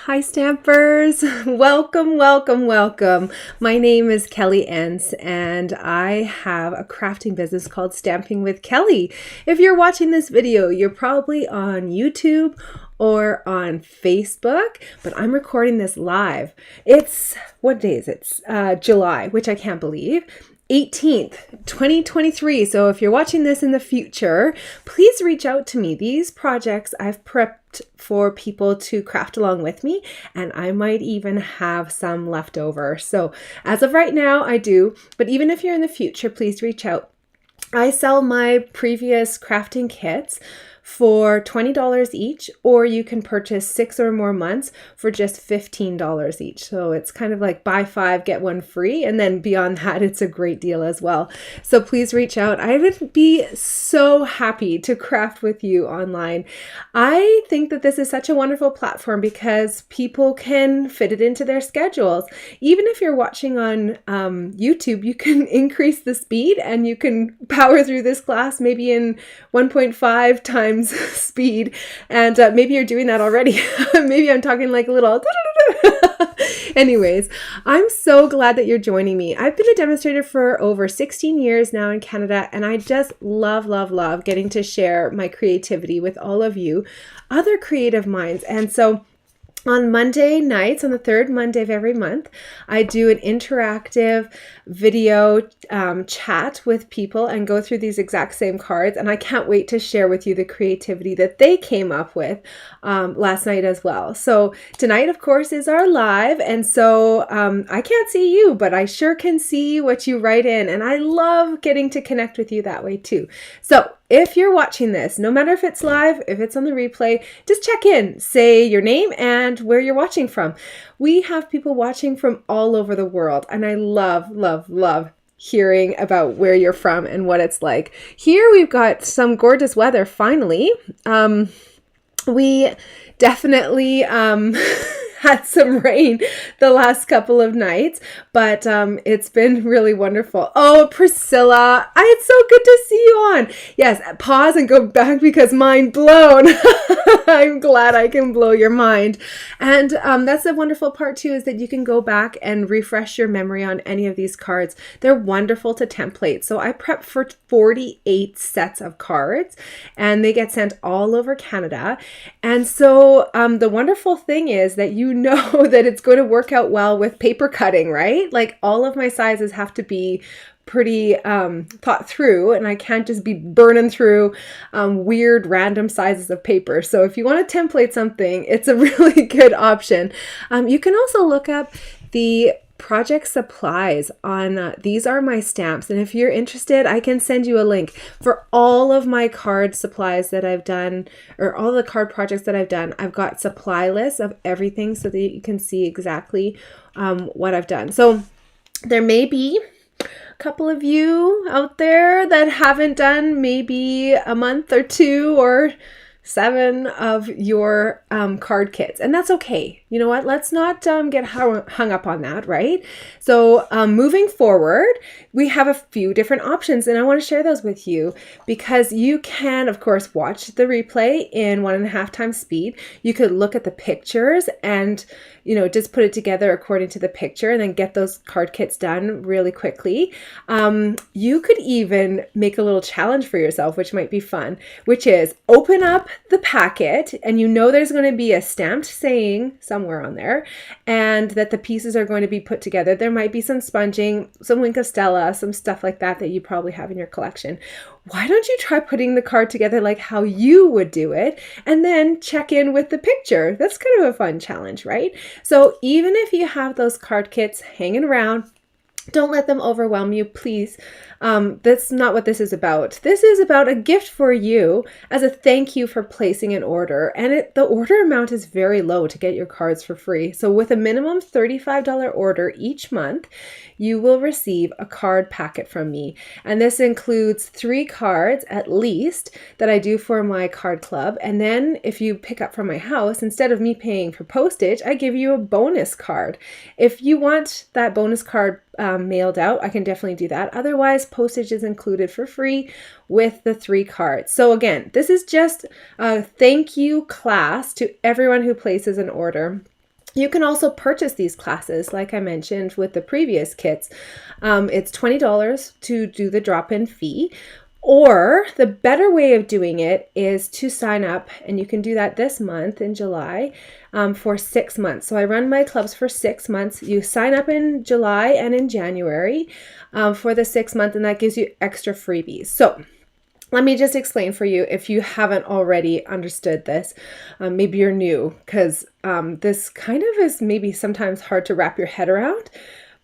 Hi Stampers! Welcome, welcome, welcome. My name is 𝘾𝙧𝙧𝙚 and I have a crafting business called Stamping with Kelly. If you're watching this video, you're probably on YouTube or on Facebook, but I'm recording this live. What day is it? July, which I can't believe. 18th, 2023. So if you're watching this in the future, please reach out to me. These projects I've prepped for people to craft along with me, and I might even have some left over. So as of right now, I do, but even if you're in the future, please reach out. I sell my previous crafting kits for $20 each, or you can purchase 6 or more months for just $15 each. So it's kind of like buy 5, get 1 free. And then beyond that, it's a great deal as well. So please reach out. I would be so happy to craft with you online. I think that this is such a wonderful platform because people can fit it into their schedules. Even if you're watching on YouTube, you can increase the speed and you can power through this class maybe in 1.5 times speed, and maybe you're doing that already. Maybe I'm talking like a little anyways, I'm so glad that you're joining me. I've been a demonstrator for over 16 years now in Canada, and I just love getting to share my creativity with all of you other creative minds. And so on Monday nights, on the third Monday of every month, I do an interactive video chat with people and go through these exact same cards. And I can't wait to share with you the creativity that they came up with last night as well. So tonight, of course, is our live. And so I can't see you, but I sure can see what you write in. And I love getting to connect with you that way too. So if you're watching this, no matter if it's live, if it's on the replay, just check in, say your name and where you're watching from. We have people watching from all over the world, and I love hearing about where you're from and what it's like. Here we've got some gorgeous weather finally. We definitely had some rain the last couple of nights, but it's been really wonderful. Oh, Priscilla, it's so good to see you on. Yes, pause and go back because mind blown. I'm glad I can blow your mind. And that's the wonderful part too, is that you can go back and refresh your memory on any of these cards. They're wonderful to template. So I prepped for 48 sets of cards, and they get sent all over Canada. And so the wonderful thing is that you know that it's going to work out well with paper cutting, right? Like all of my sizes have to be pretty thought through, and I can't just be burning through weird random sizes of paper. So if you want to template something, it's a really good option. You can also look up the project supplies on These Are My Stamps, and if you're interested, I can send you a link for all of my card supplies that I've done, or all the card projects that I've done. I've got supply lists of everything so that you can see exactly what I've done. So there may be a couple of you out there that haven't done maybe a month or 2 or 7 of your card kits, and that's okay. You know what? Let's not get hung up on that, right? So moving forward, we have a few different options, and I want to share those with you because you can, of course, watch the replay in 1.5 times speed. You could look at the pictures and, you know, just put it together according to the picture and then get those card kits done really quickly. You could even make a little challenge for yourself, which might be fun, which is open up the packet, and you know there's going to be a stamped saying somewhere on there, and that the pieces are going to be put together. There might be some sponging, some Wink of Stella, some stuff like that that you probably have in your collection. Why don't you try putting the card together like how you would do it, and then check in with the picture? That's kind of a fun challenge, right? So even if you have those card kits hanging around, don't let them overwhelm you, please. That's not what this is about. This is about a gift for you as a thank you for placing an order. And the order amount is very low to get your cards for free. So with a minimum $35 order each month, you will receive a card packet from me. And this includes 3 cards at least that I do for my card club. And then if you pick up from my house, instead of me paying for postage, I give you a bonus card. If you want that bonus card mailed out, I can definitely do that. Otherwise, postage is included for free with the 3 cards. So again, this is just a thank you class to everyone who places an order. You can also purchase these classes, like I mentioned with the previous kits. It's $20 to do the drop-in fee. Or the better way of doing it is to sign up, and you can do that this month in July for 6 months. So I run my clubs for 6 months. You sign up in July and in January for the 6 month, and that gives you extra freebies. So let me just explain for you if you haven't already understood this. Maybe you're new, because this kind of is maybe sometimes hard to wrap your head around.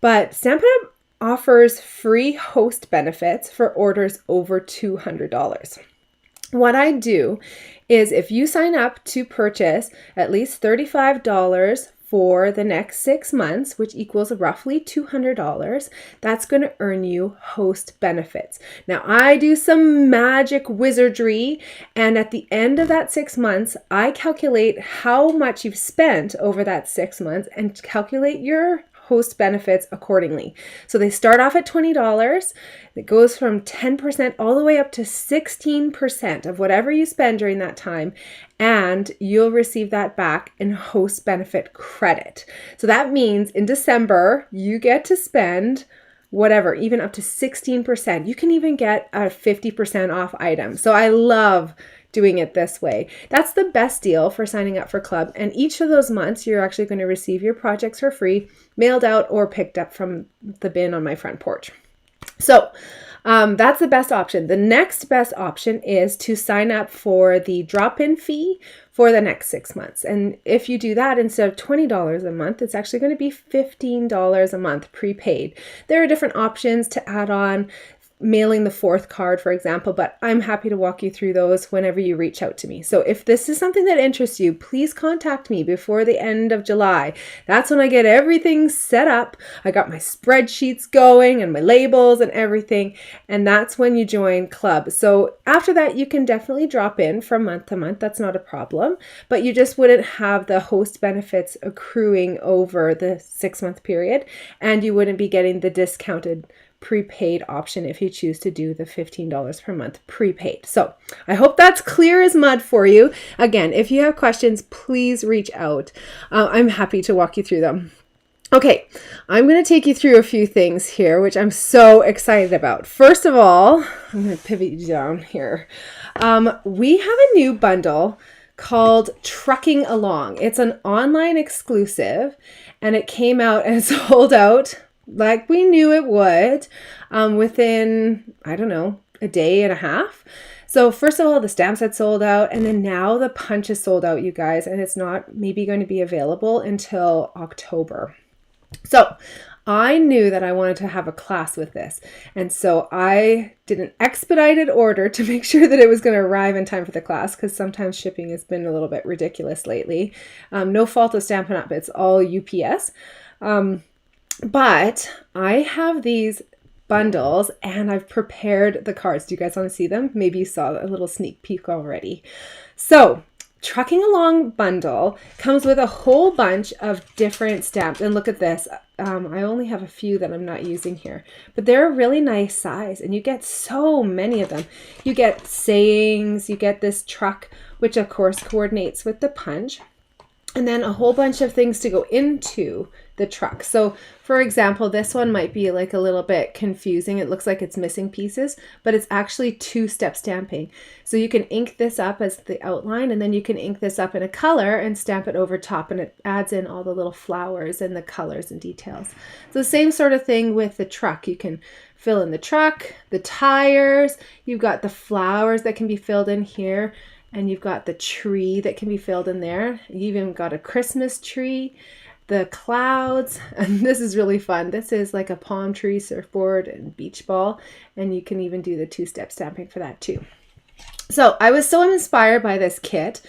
But Stampin' Up! Offers free host benefits for orders over $200. What I do is if you sign up to purchase at least $35 for the next 6 months, which equals roughly $200, that's going to earn you host benefits. Now, I do some magic wizardry, and at the end of that 6 months, I calculate how much you've spent over that 6 months and calculate your host benefits accordingly. So they start off at $20. It goes from 10% all the way up to 16% of whatever you spend during that time, and you'll receive that back in host benefit credit. So that means in December, you get to spend whatever, even up to 16%. You can even get a 50% off item. So I love doing it this way. That's the best deal for signing up for club. And each of those months, you're actually going to receive your projects for free, mailed out or picked up from the bin on my front porch. So that's the best option. The next best option is to sign up for the drop-in fee for the next 6 months. And if you do that, instead of $20 a month, it's actually going to be $15 a month prepaid. There are different options to add on, mailing the 4th card, for example, but I'm happy to walk you through those whenever you reach out to me. So if this is something that interests you, please contact me before the end of July. That's when I get everything set up. I got my spreadsheets going and my labels and everything, and that's when you join club. So after that, you can definitely drop in from month to month. That's not a problem, but you just wouldn't have the host benefits accruing over the 6-month period, and you wouldn't be getting the discounted prepaid option if you choose to do the $15 per month prepaid. So I hope that's clear as mud for you. Again, if you have questions, please reach out. I'm happy to walk you through them. Okay, I'm going to take you through a few things here, which I'm so excited about. First of all, I'm going to pivot you down here. We have a new bundle called Trucking Along. It's an online exclusive, and it came out and sold out like we knew it would within, I don't know, a day and a half. So first of all, the stamps had sold out, and then now the punch is sold out, you guys, and it's not maybe going to be available until October. So I knew that I wanted to have a class with this, and so I did an expedited order to make sure that it was going to arrive in time for the class, because sometimes shipping has been a little bit ridiculous lately. No fault of Stampin' Up! It's all UPS. But I have these bundles, and I've prepared the cards. Do you guys want to see them? Maybe you saw a little sneak peek already. So Trucking Along bundle comes with a whole bunch of different stamps. And look at this. I only have a few that I'm not using here, but they're a really nice size, and you get so many of them. You get sayings, you get this truck, which of course coordinates with the punch, and then a whole bunch of things to go into the truck. So for example, this one might be like a little bit confusing. It looks like it's missing pieces, but it's actually 2-step stamping. So you can ink this up as the outline, and then you can ink this up in a color and stamp it over top, and it adds in all the little flowers and the colors and details. So the same sort of thing with the truck. You can fill in the truck, the tires, you've got the flowers that can be filled in here, and you've got the tree that can be filled in there. You even got a Christmas tree, the clouds, and this is really fun. This is like a palm tree, surfboard, and beach ball, and you can even do the 2-step stamping for that too. So I was so inspired by this kit,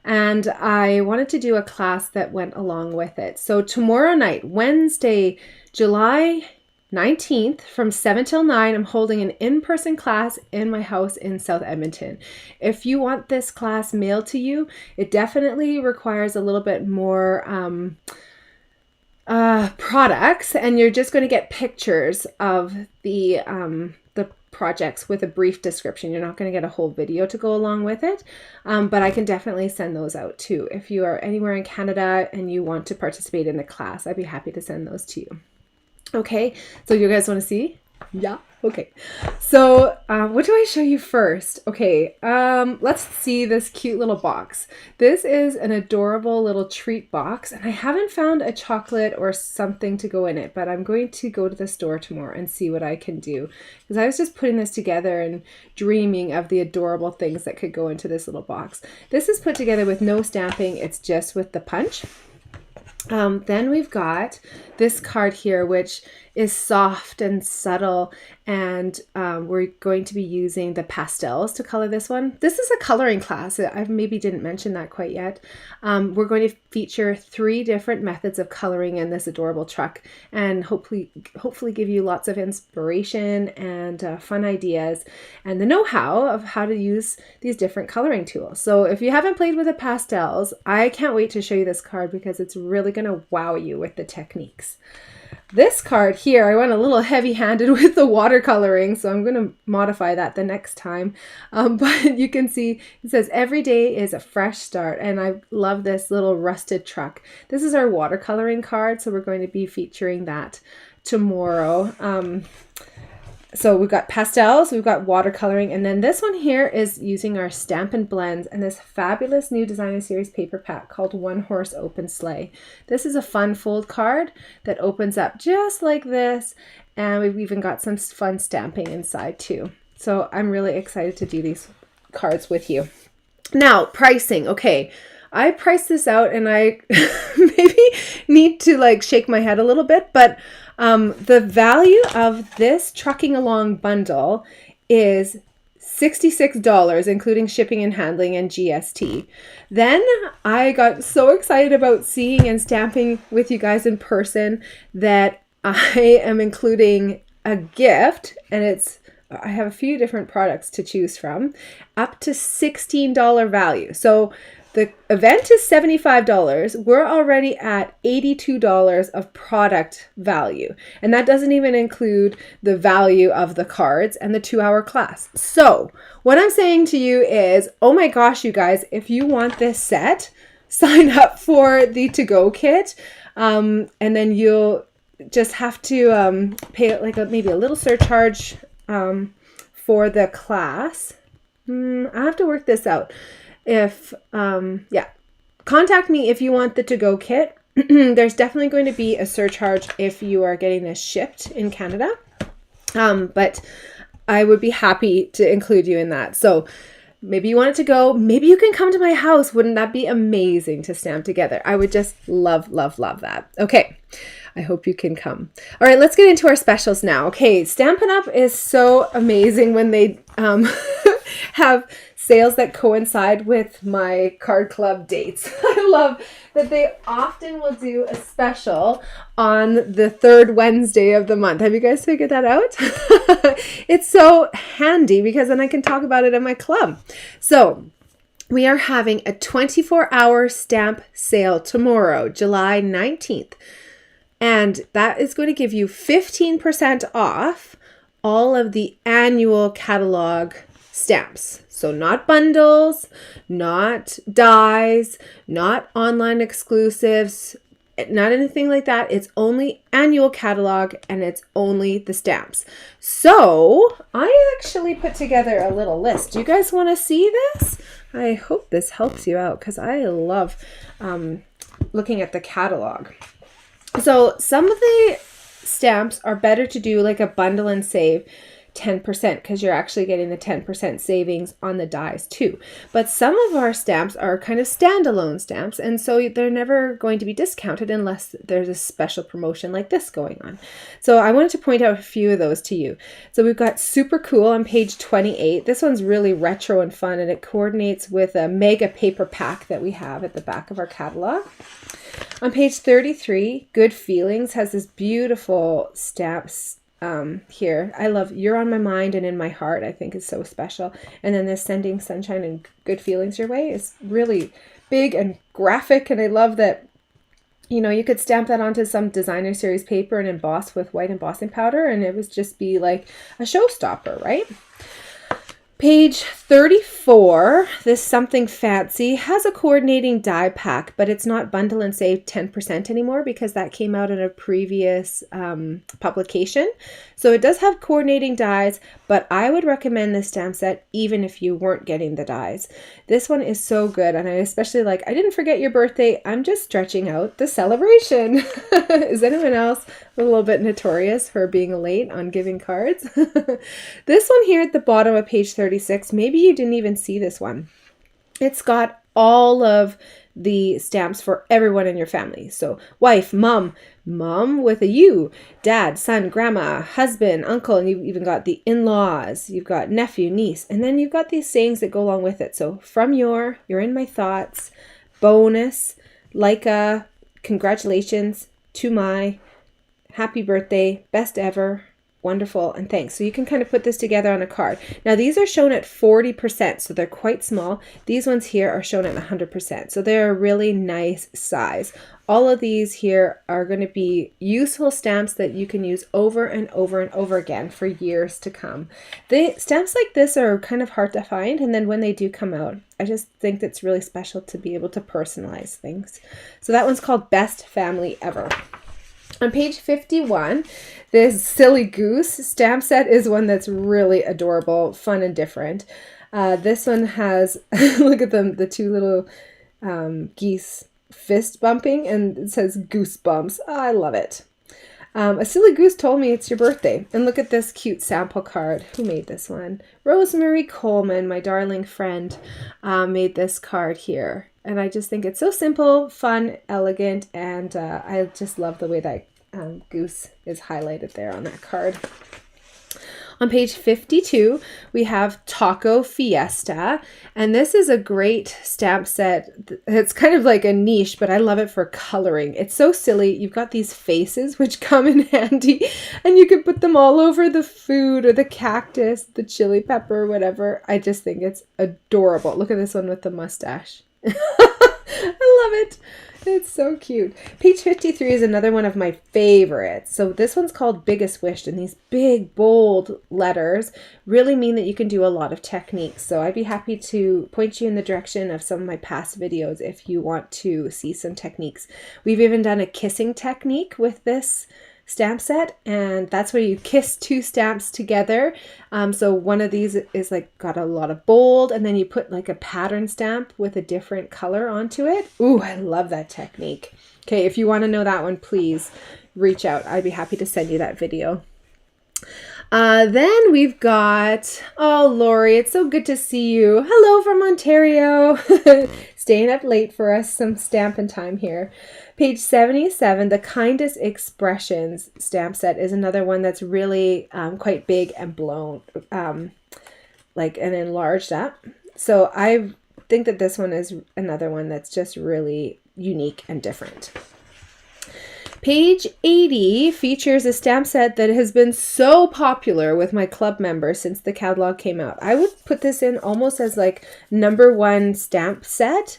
and I wanted to do a class that went along with it. So tomorrow night, Wednesday, July 19th from 7 till 9, I'm holding an in-person class in my house in South Edmonton. If you want this class mailed to you, it definitely requires a little bit more products, and you're just going to get pictures of the the projects with a brief description. You're not going to get a whole video to go along with it, but I can definitely send those out too. If you are anywhere in Canada and you want to participate in the class, I'd be happy to send those to you. Okay, so you guys want to see? Yeah. Okay. So what do I show you first? Okay, let's see this cute little box. This is an adorable little treat box, and I haven't found a chocolate or something to go in it, but I'm going to go to the store tomorrow and see what I can do, because I was just putting this together and dreaming of the adorable things that could go into this little box. This is put together with no stamping. It's just with the punch. Then we've got this card here, which is soft and subtle, and we're going to be using the pastels to color this one. This is a coloring class. I maybe didn't mention that quite yet. We're going to feature 3 different methods of coloring in this adorable truck, and hopefully give you lots of inspiration and fun ideas and the know-how of how to use these different coloring tools. So if you haven't played with the pastels, I can't wait to show you this card, because it's really going to wow you with the techniques. This card here, I went a little heavy-handed with the watercoloring, so I'm going to modify that the next time. But you can see it says every day is a fresh start, and I love this little rusted truck. This is our watercoloring card, so we're going to be featuring that tomorrow. So we've got pastels, we've got watercoloring, and then this one here is using our Stampin' Blends and this fabulous new designer series paper pack called One Horse Open Sleigh. This is a fun fold card that opens up just like this, and we've even got some fun stamping inside too. So I'm really excited to do these cards with you. Now, pricing. Okay, I priced this out, and I maybe need to like shake my head a little bit, but the value of this Trucking Along bundle is $66, including shipping and handling and GST. Then I got so excited about seeing and stamping with you guys in person that I am including a gift, and I have a few different products to choose from, up to $16 value. So the event is $75. We're already at $82 of product value. And that doesn't even include the value of the cards and the 2-hour class. So what I'm saying to you is, oh my gosh, you guys, if you want this set, sign up for the to-go kit. And then you'll just have to pay like maybe a little surcharge for the class. I have to work this out. If, contact me if you want the to-go kit. There's definitely going to be a surcharge if you are getting this shipped in Canada. But I would be happy to include you in that. So maybe you want it to go, maybe you can come to my house. Wouldn't that be amazing to stamp together? I would just love, love, love that. Okay. I hope you can come. All right, let's get into our specials now. Okay, Stampin' Up! Is so amazing when they have sales that coincide with my card club dates. I love that they often will do a special on the 3rd Wednesday of the month. Have you guys figured that out? It's so handy because then I can talk about it at my club. So we are having a 24-hour stamp sale tomorrow, July 19th. And that is going to give you 15% off all of the annual catalog stamps. So not bundles, not dies, not online exclusives, not anything like that. It's only annual catalog, and it's only the stamps. So I actually put together a little list. Do you guys want to see this? I hope this helps you out, because I love looking at the catalog. So some of the stamps are better to do like a bundle and save 10%, because you're actually getting the 10% savings on the dies too. But some of our stamps are kind of standalone stamps, and so they're never going to be discounted unless there's a special promotion like this going on. So I wanted to point out a few of those to you. So we've got Super Cool on page 28. This one's really retro and fun, and it coordinates with a mega paper pack that we have at the back of our catalog. On page 33, Good Feelings has this beautiful stamps here. I love You're on My Mind and In My Heart. I think is so special. And then this Sending Sunshine and Good Feelings Your Way is really big and graphic. And I love that You know, you could stamp that onto some designer series paper and emboss with white embossing powder, and it would just be like a showstopper, right? Page 34, this Something Fancy has a coordinating die pack, but it's not bundle and save 10% anymore because that came out in a previous publication. So it does have coordinating dies, but I would recommend this stamp set even if you weren't getting the dies. This one is so good, and I especially like, I didn't forget your birthday, I'm just stretching out the celebration. Is anyone else a little bit notorious for being late on giving cards? This one here at the bottom of page 36, maybe you didn't even see this one. It's got all of the stamps for everyone in your family. So wife, mom with a U, dad, son, grandma, husband, uncle, and you've even got the in-laws, you've got nephew, niece, and then you've got these sayings that go along with it. So from you're in my thoughts, bonus, like a, congratulations, to my, happy birthday, best ever, wonderful, and thanks. So you can kind of put this together on a card. Now these are shown at 40%, so they're quite small. These ones here are shown at 100%, so they're a really nice size. All of these here are going to be useful stamps that you can use over and over and over again for years to come. The stamps like this are kind of hard to find, and then when they do come out, I just think that's really special to be able to personalize things. So that one's called Best Family Ever. On page 51, this Silly Goose stamp set is one that's really adorable, fun, and different. This one has, look at them, the two little geese fist bumping, and it says goosebumps. Oh, I love it. A silly goose told me it's your birthday. And look at this cute sample card. Who made this one? Rosemary Coleman, my darling friend, made this card here. And I just think it's so simple, fun, elegant, and I just love the way that goose is highlighted there on that card. On page 52, we have Taco Fiesta, and this is a great stamp set. It's kind of like a niche, but I love it for coloring. It's so silly. You've got these faces which come in handy, and you could put them all over the food or the cactus, the chili pepper, whatever. I just think it's adorable. Look at this one with the mustache. I love it. It's so cute. Page 53 is another one of my favorites. So this one's called Biggest Wish, and these big, bold letters really mean that you can do a lot of techniques. So I'd be happy to point you in the direction of some of my past videos if you want to see some techniques. We've even done a kissing technique with this stamp set, and that's where you kiss two stamps together. So one of these is like got a lot of bold, and then you put like a pattern stamp with a different color onto it. Ooh, I love that technique. Okay, if you want to know that one, please reach out. I'd be happy to send you that video. Then we've got, oh, Lori, it's so good to see you. Hello from Ontario. Staying up late for us, some Stampin' Time here. Page 77, the Kindest Expressions stamp set is another one that's really quite big and blown, like and enlarged up. So I think that this one is another one that's just really unique and different. Page 80 features a stamp set that has been so popular with my club members since the catalog came out. I would put this in almost as like #1 stamp set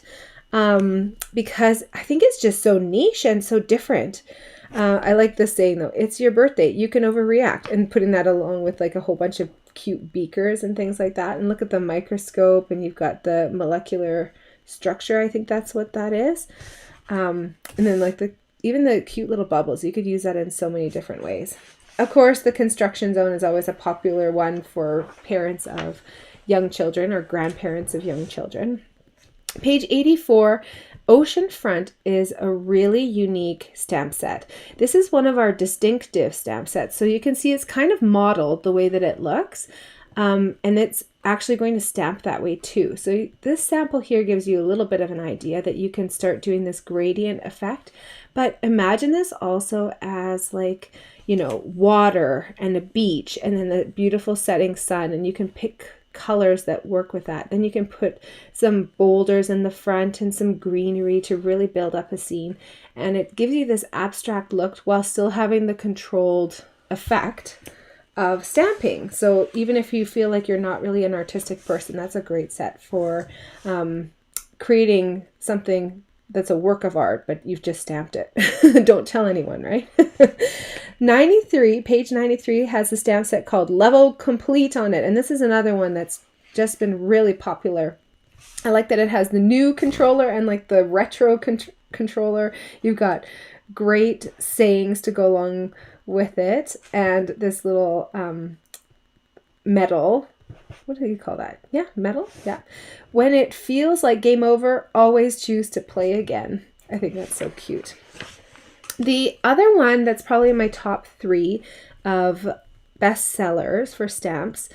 because I think it's just so niche and so different. I like this saying though, it's your birthday, you can overreact, and putting that along with like a whole bunch of cute beakers and things like that. And look at the microscope, and you've got the molecular structure, I think that's what that is. And then like even the cute little bubbles, you could use that in so many different ways. Of course, the construction zone is always a popular one for parents of young children or grandparents of young children. Page 84, Ocean Front is a really unique stamp set. This is one of our distinctive stamp sets. So you can see it's kind of modeled the way that it looks. And it's actually going to stamp that way too. So this sample here gives you a little bit of an idea that you can start doing this gradient effect. But imagine this also as like, you know, water and a beach and then the beautiful setting sun, and you can pick colors that work with that. Then you can put some boulders in the front and some greenery to really build up a scene. And it gives you this abstract look while still having the controlled effect of stamping. So even if you feel like you're not really an artistic person, that's a great set for creating something that's a work of art, but you've just stamped it. Don't tell anyone, right? 93, page 93 has a stamp set called Level Complete on it. And this is another one that's just been really popular. I like that it has the new controller and like the retro controller. You've got great sayings to go along with it. And this little medal. What do you call that? Yeah, medal? Yeah. When it feels like game over, always choose to play again. I think that's so cute. The other one that's probably in my top 3 of best sellers for stamps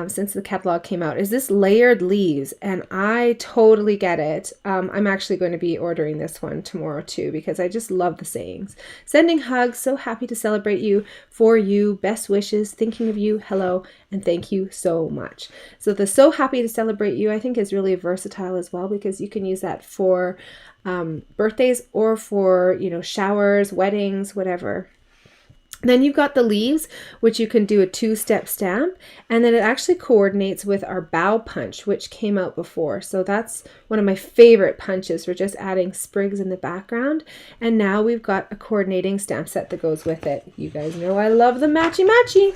since the catalog came out is this layered leaves, and I totally get it. I'm actually going to be ordering this one tomorrow too because I just love the sayings. Sending hugs, so happy to celebrate you, for you, best wishes, thinking of you, hello, and thank you so much. So the so happy to celebrate you I think is really versatile as well because you can use that for birthdays or for, you know, showers, weddings, whatever. Then you've got the leaves, which you can do a 2-step stamp, and then it actually coordinates with our bow punch, which came out before. So that's one of my favorite punches for just adding sprigs in the background. And now we've got a coordinating stamp set that goes with it. You guys know I love the matchy-matchy.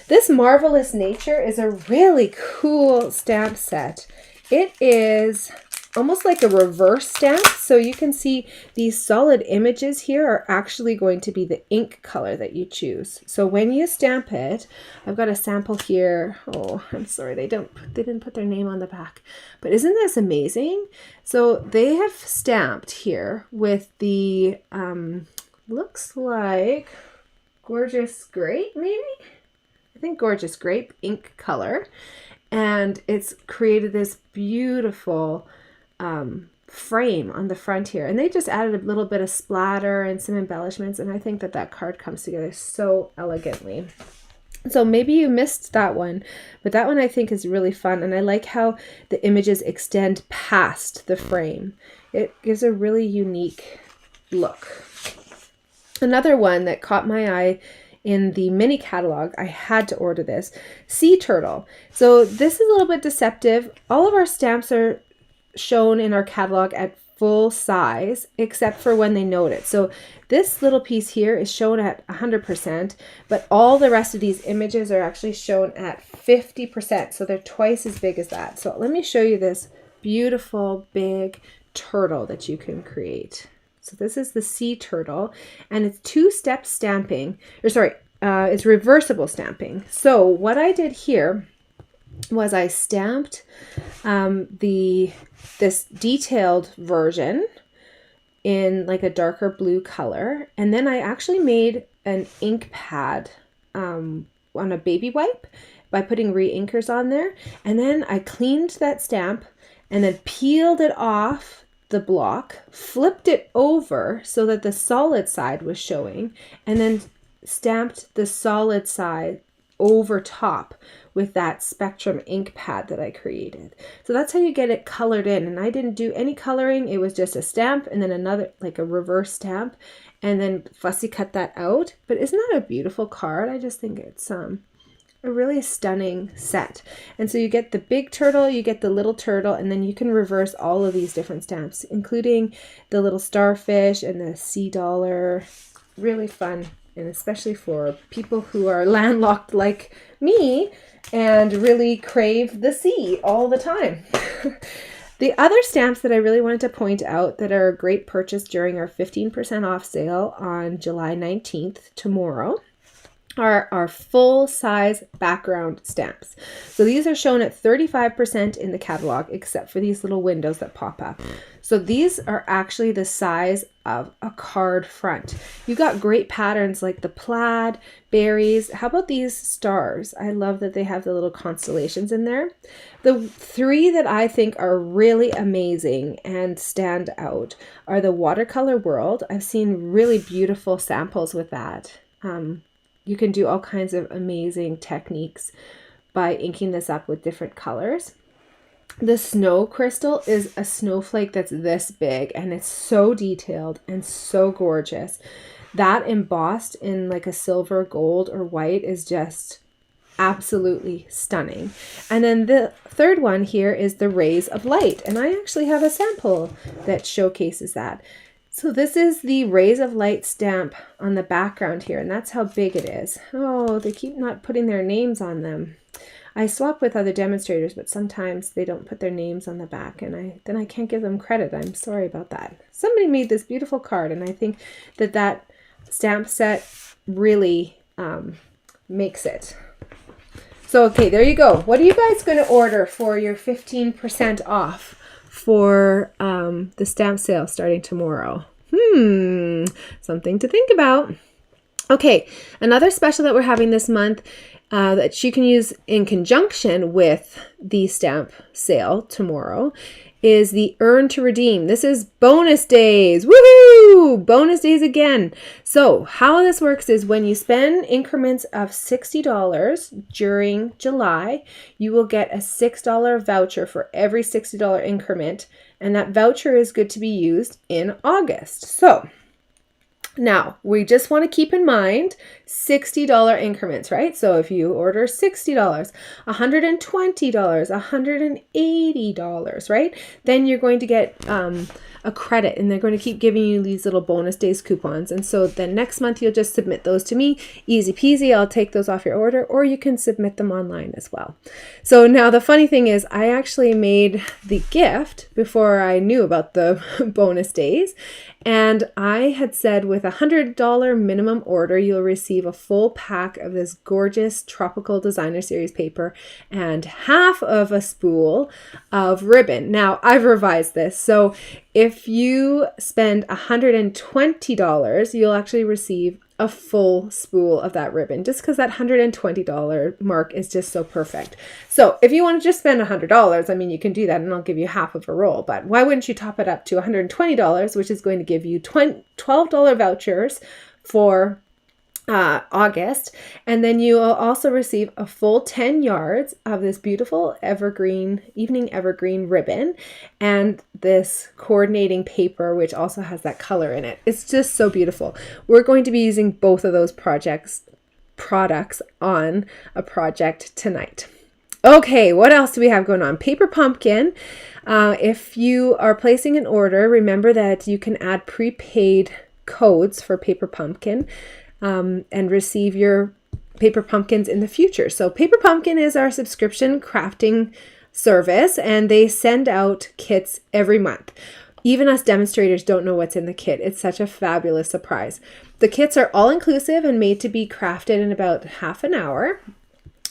This Marvelous Nature is a really cool stamp set. It is almost like a reverse stamp. So you can see these solid images here are actually going to be the ink color that you choose. So when you stamp it, I've got a sample here. Oh, I'm sorry, they didn't put their name on the back. But isn't this amazing? So they have stamped here with the, looks like Gorgeous Grape, maybe? I think Gorgeous Grape ink color. And it's created this beautiful frame on the front here, and they just added a little bit of splatter and some embellishments, and I think that that card comes together so elegantly. So maybe you missed that one, but that one I think is really fun, and I like how the images extend past the frame. It gives a really unique look. Another one that caught my eye in the mini catalog, I had to order this, Sea Turtle. So this is a little bit deceptive. All of our stamps are shown in our catalog at full size, except for when they note it. So this little piece here is shown at 100%, but all the rest of these images are actually shown at 50%. So they're twice as big as that. So let me show you this beautiful big turtle that you can create. So this is the Sea Turtle, and it's 2-step stamping, or sorry, it's reversible stamping. So what I did here was I stamped this detailed version in like a darker blue color, and then I actually made an ink pad on a baby wipe by putting re-inkers on there, and then I cleaned that stamp and then peeled it off the block, flipped it over so that the solid side was showing, and then stamped the solid side over top with that Spectrum ink pad that I created. So that's how you get it colored in. And I didn't do any coloring. It was just a stamp and then another, like a reverse stamp, and then fussy cut that out. But isn't that a beautiful card? I just think it's a really stunning set. And so you get the big turtle, you get the little turtle, and then you can reverse all of these different stamps, including the little starfish and the sea dollar. Really fun. And especially for people who are landlocked like me and really crave the sea all the time. The other stamps that I really wanted to point out that are a great purchase during our 15% off sale on July 19th, tomorrow, are our full-size background stamps. So these are shown at 35% in the catalog, except for these little windows that pop up. So these are actually the size of a card front. You got great patterns like the plaid, berries. How about these stars? I love that they have the little constellations in there. The 3 that I think are really amazing and stand out are the Watercolor World. I've seen really beautiful samples with that. You can do all kinds of amazing techniques by inking this up with different colors. The Snow Crystal is a snowflake that's this big, and it's so detailed and so gorgeous. That embossed in like a silver, gold, or white is just absolutely stunning. And then the third one here is the Rays of Light. And I actually have a sample that showcases that. So this is the Rays of Light stamp on the background here, and that's how big it is. Oh, they keep not putting their names on them. I swap with other demonstrators, but sometimes they don't put their names on the back, and then I can't give them credit. I'm sorry about that. Somebody made this beautiful card, and I think that stamp set really makes it. So, okay, there you go. What are you guys going to order for your 15% off for the stamp sale starting tomorrow? Something to think about. Okay, another special that we're having this month that you can use in conjunction with the stamp sale tomorrow is the Earn to Redeem. This is bonus days. Woohoo! Bonus days again. So how this works is when you spend increments of $60 during July, you will get a $6 voucher for every $60 increment, and that voucher is good to be used in August. So now, we just want to keep in mind $60 increments, right? So if you order $60, $120, $180, right? Then you're going to get a credit, and they're going to keep giving you these little bonus days coupons. And so then next month, you'll just submit those to me. Easy peasy, I'll take those off your order, or you can submit them online as well. So now the funny thing is I actually made the gift before I knew about the bonus days. And I had said with $100 minimum order, you'll receive a full pack of this gorgeous tropical designer series paper and half of a spool of ribbon. Now I've revised this. So if you spend $120, you'll actually receive a full spool of that ribbon, just because that $120 mark is just so perfect. So if you want to just spend $100, I mean, you can do that and I'll give you half of a roll, but why wouldn't you top it up to $120, which is going to give you $12 vouchers for August, and then you will also receive a full 10 yards of this beautiful evening evergreen ribbon and this coordinating paper, which also has that color in it. It's just so beautiful. We're going to be using both of those products on a project tonight. Okay, what else do we have going on? Paper Pumpkin. If you are placing an order, remember that you can add prepaid codes for Paper Pumpkin and receive your Paper Pumpkins in the future. So Paper Pumpkin is our subscription crafting service, and they send out kits every month. Even us demonstrators don't know what's in the kit. It's such a fabulous surprise. The kits are all inclusive and made to be crafted in about half an hour.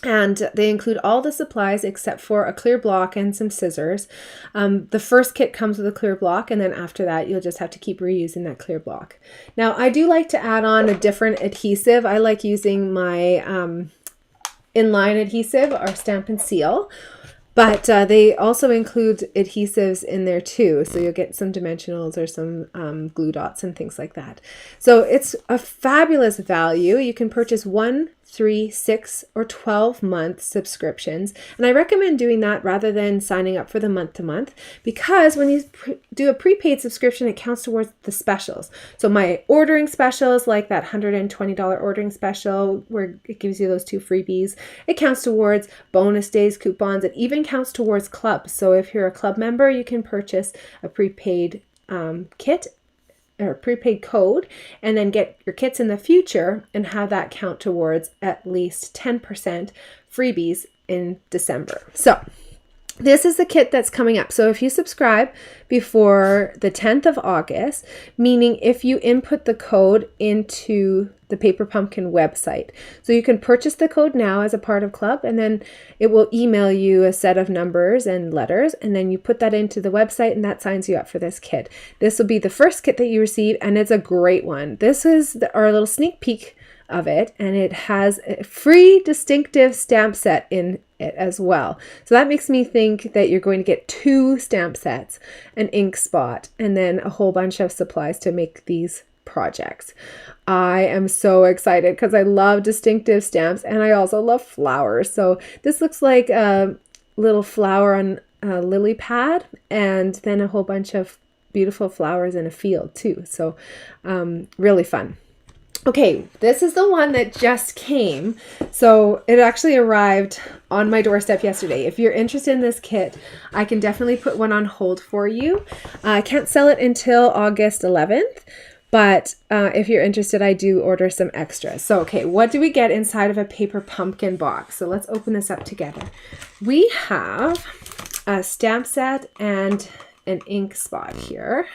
And they include all the supplies except for a clear block and some scissors. The first kit comes with a clear block, and then after that, you'll just have to keep reusing that clear block. Now, I do like to add on a different adhesive. I like using my inline adhesive or Stamp and Seal. But they also include adhesives in there too. So you'll get some dimensionals or some glue dots and things like that. So it's a fabulous value. You can purchase 1, 3, 6, or 12-month subscriptions. And I recommend doing that rather than signing up for the month-to-month, because when you do a prepaid subscription, it counts towards the specials. So my ordering specials, like that $120 ordering special where it gives you those 2 freebies, it counts towards bonus days coupons. It even counts towards clubs. So if you're a club member, you can purchase a prepaid kit or prepaid code and then get your kits in the future and have that count towards at least 10% freebies in December. So this is the kit that's coming up. So if you subscribe before the 10th of August, meaning if you input the code into the Paper Pumpkin website. So you can purchase the code now as a part of club, and then it will email you a set of numbers and letters, and then you put that into the website and that signs you up for this kit. This will be the first kit that you receive, and it's a great one. This is our little sneak peek of it, and it has a free distinctive stamp set in it as well. So that makes me think that you're going to get 2 stamp sets, an ink spot, and then a whole bunch of supplies to make these projects. I am so excited because I love distinctive stamps and I also love flowers. So this looks like a little flower on a lily pad and then a whole bunch of beautiful flowers in a field too. So really fun. Okay, this is the one that just came. So it actually arrived on my doorstep yesterday. If you're interested in this kit, I can definitely put one on hold for you. I can't sell it until August 11th, but if you're interested, I do order some extras. So, okay, what do we get inside of a paper pumpkin box? So let's open this up together. We have a stamp set and an ink spot here.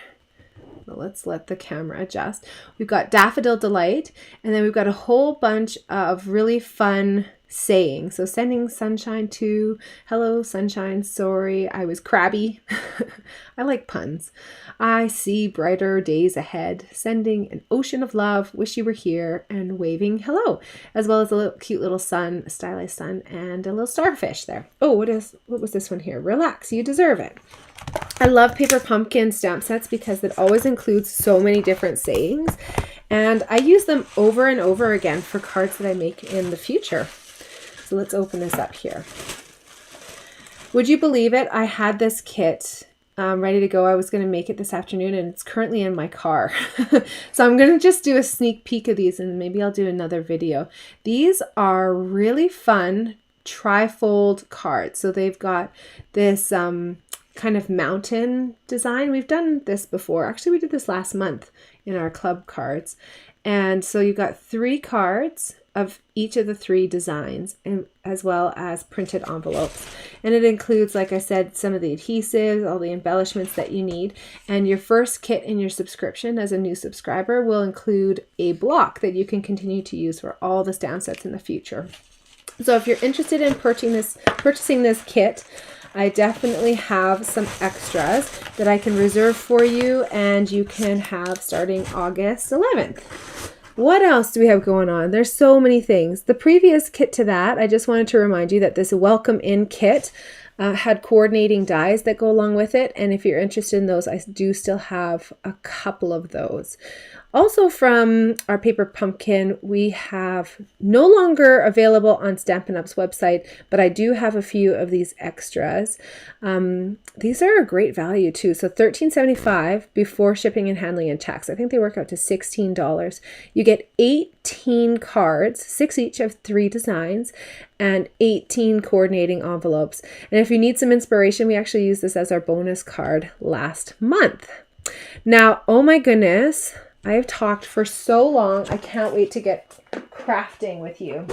Let's let the camera adjust. We've got Daffodil Delight, and then we've got a whole bunch of really fun sayings. So sending sunshine to, hello sunshine, sorry, I was crabby. I like puns. I see brighter days ahead, sending an ocean of love, wish you were here, and waving hello, as well as a little cute little sun, a stylized sun, and a little starfish there. Oh, what was this one here? Relax, you deserve it. I love paper pumpkin stamp sets because it always includes so many different sayings, and I use them over and over again for cards that I make in the future. So let's open this up here. Would you believe it? I had this kit ready to go. I was going to make it this afternoon, and it's currently in my car. So I'm going to just do a sneak peek of these, and maybe I'll do another video. These are really fun trifold cards. So they've got this kind of mountain design. We've done this before. Actually, we did this last month in our club cards. And so you've got 3 cards of each of the 3 designs, and as well as printed envelopes. And it includes, like I said, some of the adhesives, all the embellishments that you need. And your first kit in your subscription as a new subscriber will include a block that you can continue to use for all the stamp sets in the future. So if you're interested in purchasing this kit, I definitely have some extras that I can reserve for you, and you can have starting August 11th. What else do we have going on? There's so many things. The previous kit to that, I just wanted to remind you that this Welcome In kit had coordinating dies that go along with it. And if you're interested in those, I do still have a couple of those. Also from our paper pumpkin, we have no longer available on Stampin' Up's website, but I do have a few of these extras. These are a great value too. So $13.75 before shipping and handling and tax. I think they work out to $16. You get 18 cards, 6 each of 3 designs, and 18 coordinating envelopes. And if you need some inspiration, we actually used this as our bonus card last month. Now, oh my goodness, I have talked for so long. I can't wait to get crafting with you.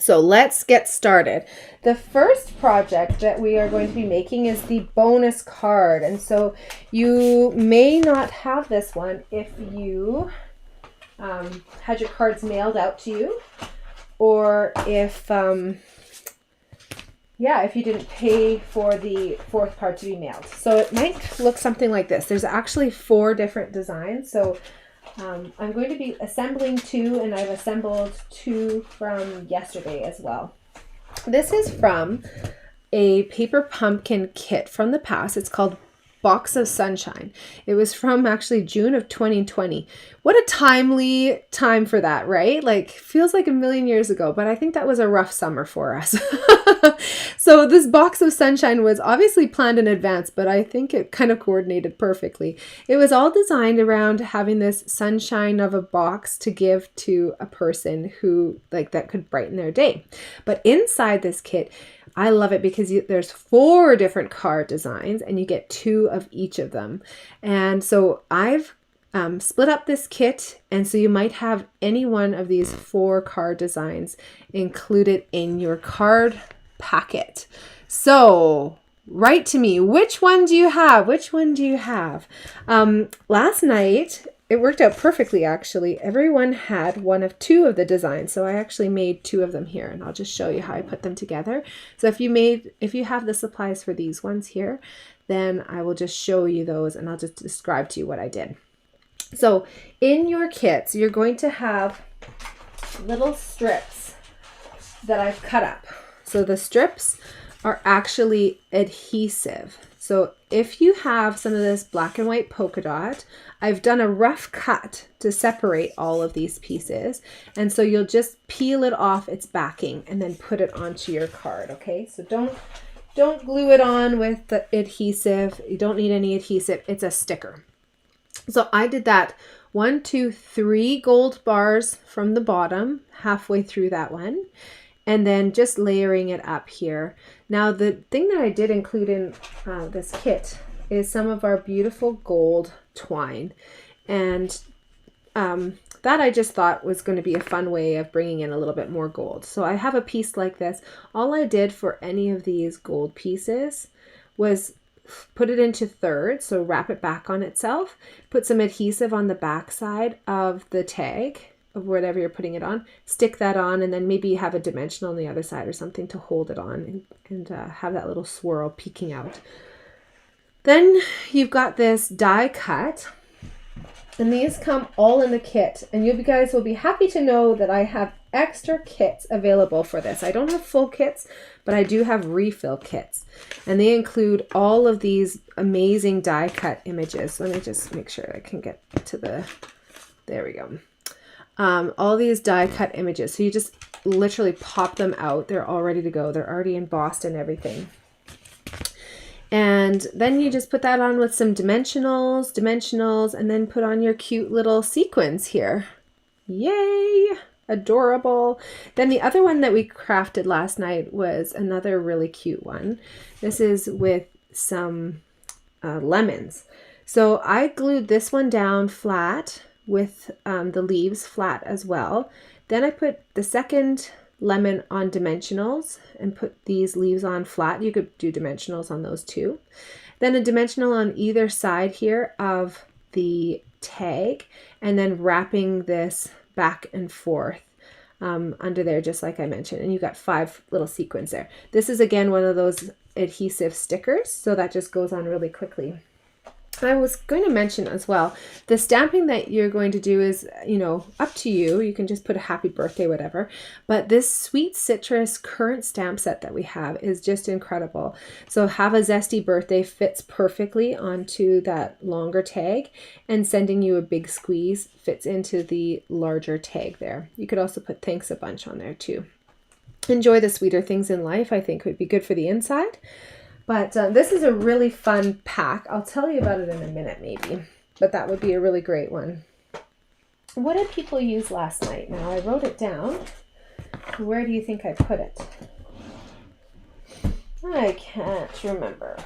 So let's get started. The first project that we are going to be making is the bonus card. And so you may not have this one if you had your cards mailed out to you, or if if you didn't pay for the 4th card to be mailed. So it might look something like this. There's actually 4 different designs. So I'm going to be assembling 2, and I've assembled 2 from yesterday as well. This is from a paper pumpkin kit from the past. It's called Box of Sunshine. It was from actually June of 2020. What a timely time for that, right? Like, feels like a million years ago, but I think that was a rough summer for us. So this Box of Sunshine was obviously planned in advance, but I think it kind of coordinated perfectly. It was all designed around having this sunshine of a box to give to a person who, like, that could brighten their day. But inside this kit, I love it because there's 4 different card designs, and you get 2 of each of them. And so I've split up this kit, and so you might have any one of these 4 card designs included in your card packet. So write to me, which one do you have? Which one do you have? Last night, it worked out perfectly, actually. Everyone had one of 2 of the designs. So I actually made 2 of them here, and I'll just show you how I put them together. So if you have the supplies for these ones here, then I will just show you those, and I'll just describe to you what I did. So in your kits, you're going to have little strips that I've cut up. So the strips are actually adhesive. So if you have some of this black and white polka dot, I've done a rough cut to separate all of these pieces. And so you'll just peel it off its backing and then put it onto your card, okay? So don't glue it on with the adhesive. You don't need any adhesive. It's a sticker. So I did that 1, 2, 3 gold bars from the bottom, halfway through that one, and then just layering it up here. Now, the thing that I did include in this kit is some of our beautiful gold twine, and that I just thought was going to be a fun way of bringing in a little bit more gold. So I have a piece like this. All I did for any of these gold pieces was put it into thirds, so wrap it back on itself, put some adhesive on the back side of the tag of whatever you're putting it on, stick that on, and then maybe have a dimensional on the other side or something to hold it on, and have that little swirl peeking out. Then you've got this die cut. And these come all in the kit, and you guys will be happy to know that I have extra kits available for this. I don't have full kits, but I do have refill kits, and they include all of these amazing die cut images. Let me just make sure I can get to the, there we go. All these die cut images. So you just literally pop them out. They're all ready to go. They're already embossed and everything. And then you just put that on with some dimensionals, and then put on your cute little sequins here. Yay! Adorable. Then the other one that we crafted last night was another really cute one. This is with some lemons. So I glued this one down flat with the leaves flat as well. Then I put the second lemon on dimensionals and put these leaves on flat. You could do dimensionals on those too. Then a dimensional on either side here of the tag, and then wrapping this back and forth under there, just like I mentioned. And you got 5 little sequins there. This is again one of those adhesive stickers, so that just goes on really quickly. I was going to mention as well, the stamping that you're going to do is, you know, up to you. You can just put a happy birthday, whatever. But this sweet citrus currant stamp set that we have is just incredible. So Have a Zesty Birthday fits perfectly onto that longer tag, and Sending You a Big Squeeze fits into the larger tag there. You could also put Thanks a Bunch on there too. Enjoy the sweeter things in life, I think would be good for the inside. But this is a really fun pack. I'll tell you about it in a minute maybe, but that would be a really great one. What did people use last night? Now I wrote it down. Where do you think I put it? I can't remember.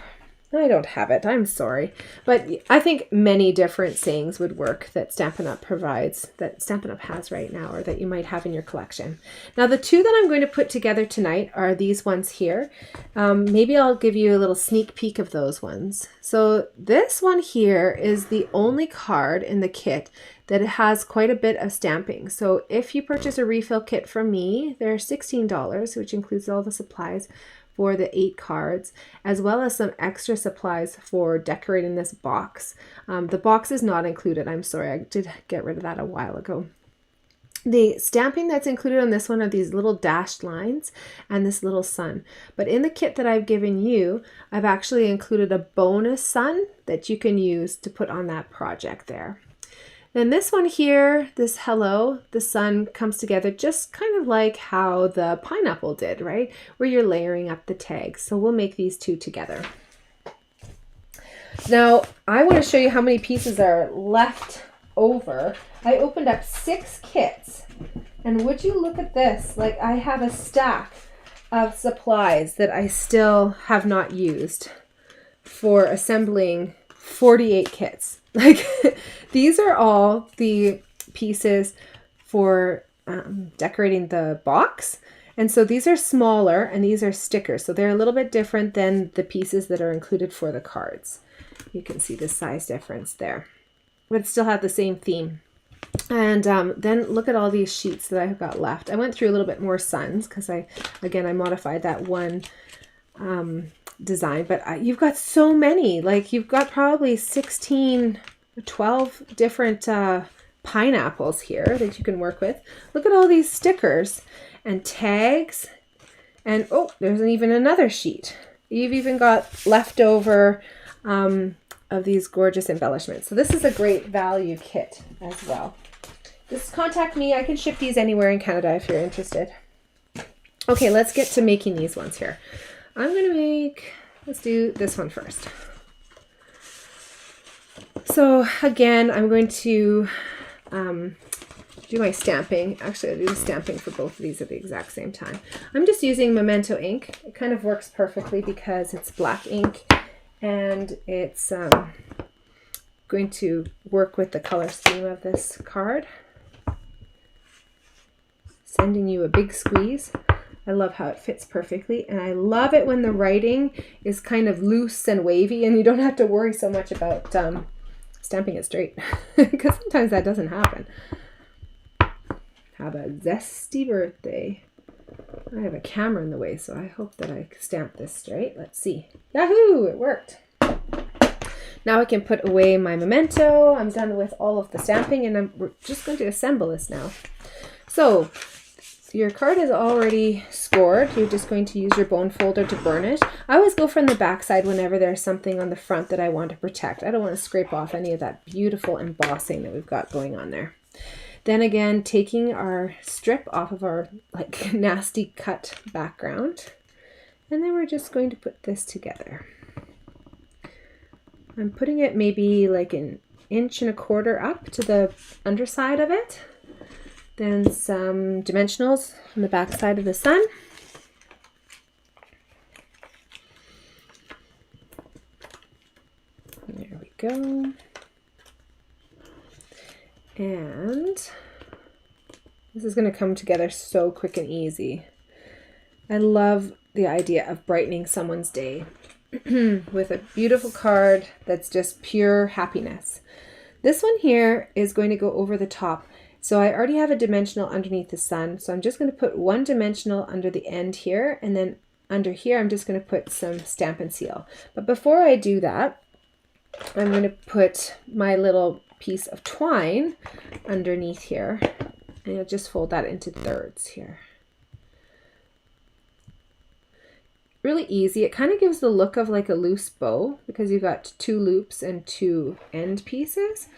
I don't have it. I'm sorry. But I think many different sayings would work that Stampin' Up! Provides, that Stampin' Up! Has right now, or that you might have in your collection. Now, the 2 that I'm going to put together tonight are these ones here. Maybe I'll give you a little sneak peek of those ones. So this one here is the only card in the kit that has quite a bit of stamping. So if you purchase a refill kit from me, they're $16, which includes all the supplies for the 8 cards, as well as some extra supplies for decorating this box. The box is not included. I'm sorry, I did get rid of that a while ago. The stamping that's included on this one are these little dashed lines and this little sun. But in the kit that I've given you, I've actually included a bonus sun that you can use to put on that project there. Then this one here, this hello, the sun comes together just kind of like how the pineapple did, right? Where you're layering up the tags. So we'll make these 2 together. Now, I want to show you how many pieces are left over. I opened up 6 kits, and would you look at this? Like, I have a stack of supplies that I still have not used for assembling 48 kits. Like, these are all the pieces for decorating the box. And so these are smaller and these are stickers. So they're a little bit different than the pieces that are included for the cards. You can see the size difference there, but still have the same theme. And then look at all these sheets that I've got left. I went through a little bit more suns because I modified that one design, but you've got so many. Like, you've got probably 16, 12 different pineapples here that you can work with. Look at all these stickers and tags, and oh, there's even another sheet. You've even got leftover of these gorgeous embellishments. So this is a great value kit as well. Just contact me. I can ship these anywhere in Canada if you're interested. Okay, let's get to making these ones here. I'm gonna make, let's do this one first. So again, I'm going to do my stamping. Actually, I'll do the stamping for both of these at the exact same time. I'm just using Memento ink. It kind of works perfectly because it's black ink and it's going to work with the color scheme of this card. Sending you a big squeeze. I love how it fits perfectly, and I love it when the writing is kind of loose and wavy and you don't have to worry so much about stamping it straight, because sometimes that doesn't happen. Have a zesty birthday. I have a camera in the way, so I hope that I stamp this straight. Let's see. Yahoo! It worked. Now I can put away my memento. I'm done with all of the stamping, and we're just going to assemble this now. So your card is already scored. You're just going to use your bone folder to burn it. I always go from the back side whenever there's something on the front that I want to protect. I don't want to scrape off any of that beautiful embossing that we've got going on there. Then again, taking our strip off of our like nasty cut background, and then we're just going to put this together. I'm putting it maybe like 1.25 inches up to the underside of it. Then some dimensionals on the back side of the sun. There we go. And this is going to come together so quick and easy. I love the idea of brightening someone's day with a beautiful card that's just pure happiness. This one here is going to go over the top. So I already have a dimensional underneath the sun. So I'm just going to put one dimensional under the end here. And then under here, I'm just going to put some Stampin' Seal. But before I do that, I'm going to put my little piece of twine underneath here. And I'll just fold that into thirds here. Really easy. It kind of gives the look of like a loose bow because you've got 2 loops and 2 end pieces.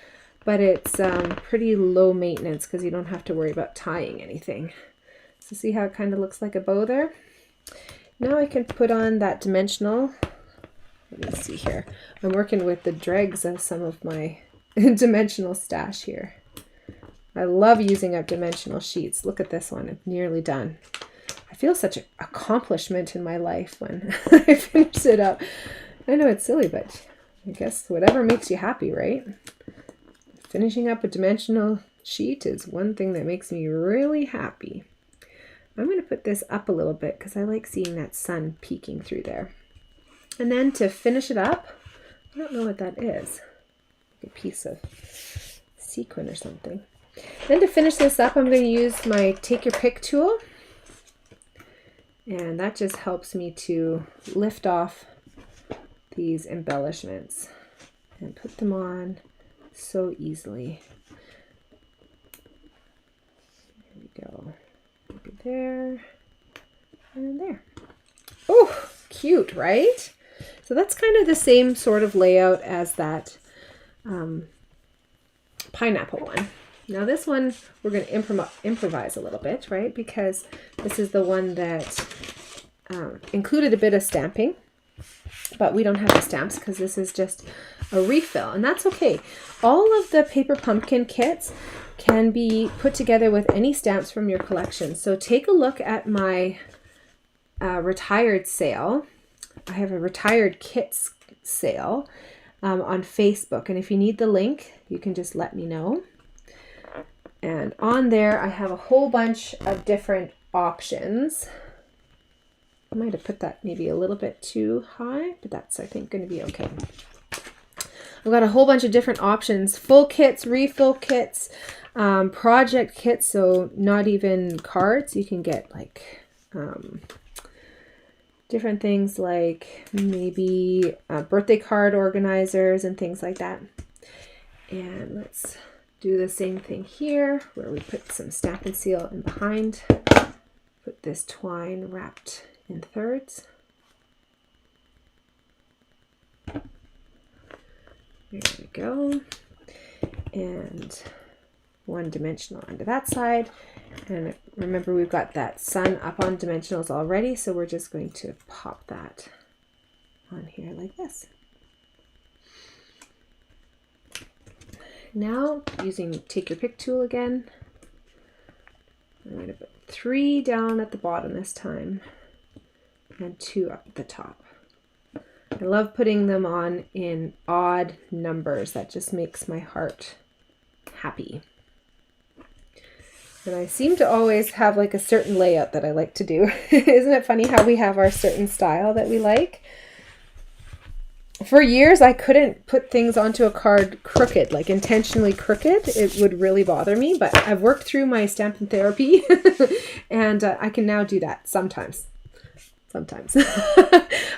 But it's pretty low maintenance because you don't have to worry about tying anything. So see how it kind of looks like a bow there? Now I can put on that dimensional. Let me see here. I'm working with the dregs of some of my dimensional stash here. I love using up dimensional sheets. Look at this one. It's nearly done. I feel such an accomplishment in my life when I finish it up. I know it's silly, but I guess whatever makes you happy, right? Finishing up a dimensional sheet is one thing that makes me really happy. I'm going to put this up a little bit because I like seeing that sun peeking through there. And then to finish it up, I don't know what that is. Like a piece of sequin or something. Then to finish this up, I'm going to use my Take Your Pick tool. And that just helps me to lift off these embellishments and put them on so easily. There we go. Maybe there and there. Oh, cute, right? So that's kind of the same sort of layout as that pineapple one. Now this one we're going to improvise a little bit, right? Because this is the one that included a bit of stamping. But we don't have the stamps because this is just a refill, and that's okay. All of the paper pumpkin kits can be put together with any stamps from your collection. So take a look at my retired sale. I have a retired kits sale on Facebook, and if you need the link, you can just let me know. And on there, I have a whole bunch of different options. I might have put that maybe a little bit too high, but that's, I think, going to be okay. I've got a whole bunch of different options: full kits, refill kits, project kits, so not even cards. You can get like different things like maybe birthday card organizers and things like that. And let's do the same thing here where we put some Stampin' Seal in behind. Put this twine wrapped in thirds. There we go. And one dimensional under that side. And remember, we've got that sun up on dimensionals already, so we're just going to pop that on here like this. Now, using Take Your Pick tool again, I'm going to put 3 down at the bottom this time and 2 up at the top. I love putting them on in odd numbers. That just makes my heart happy. And I seem to always have like a certain layout that I like to do. Isn't it funny how we have our certain style that we like? For years, I couldn't put things onto a card crooked, like intentionally crooked. It would really bother me, but I've worked through my Stampin' therapy and I can now do that sometimes.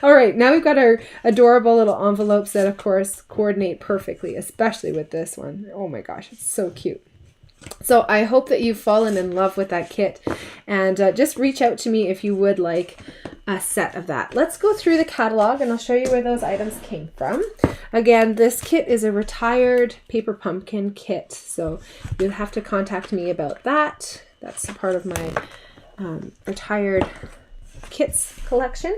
All right, now we've got our adorable little envelopes that, of course, coordinate perfectly, especially with this one. Oh my gosh, it's so cute. So I hope that you've fallen in love with that kit, and just reach out to me if you would like a set of that. Let's go through the catalog and I'll show you where those items came from. Again, this kit is a retired paper pumpkin kit, so you'll have to contact me about that. That's a part of my retired kits collection.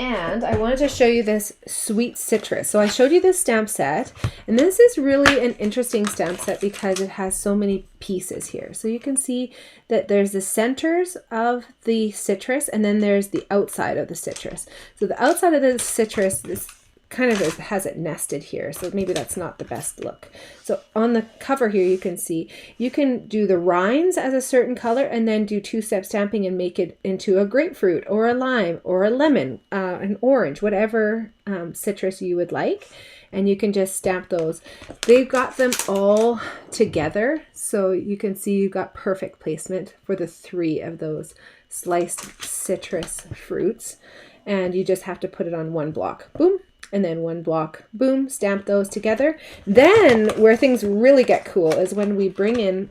And I wanted to show you this Sweet Citrus. So I showed you this stamp set, and this is really an interesting stamp set because it has so many pieces here. So you can see that there's the centers of the citrus, and then there's the outside of the citrus. So the outside of the citrus is kind of has it nested here, so maybe that's not the best look. So on the cover here, you can see you can do the rinds as a certain color and then do 2-step stamping and make it into a grapefruit or a lime or a lemon, an orange, whatever citrus you would like, and you can just stamp those. They've got them all together, so you can see you've got perfect placement for the 3 of those sliced citrus fruits, and you just have to put it on one block. Boom. And then one block, boom, stamp those together. Then where things really get cool is when we bring in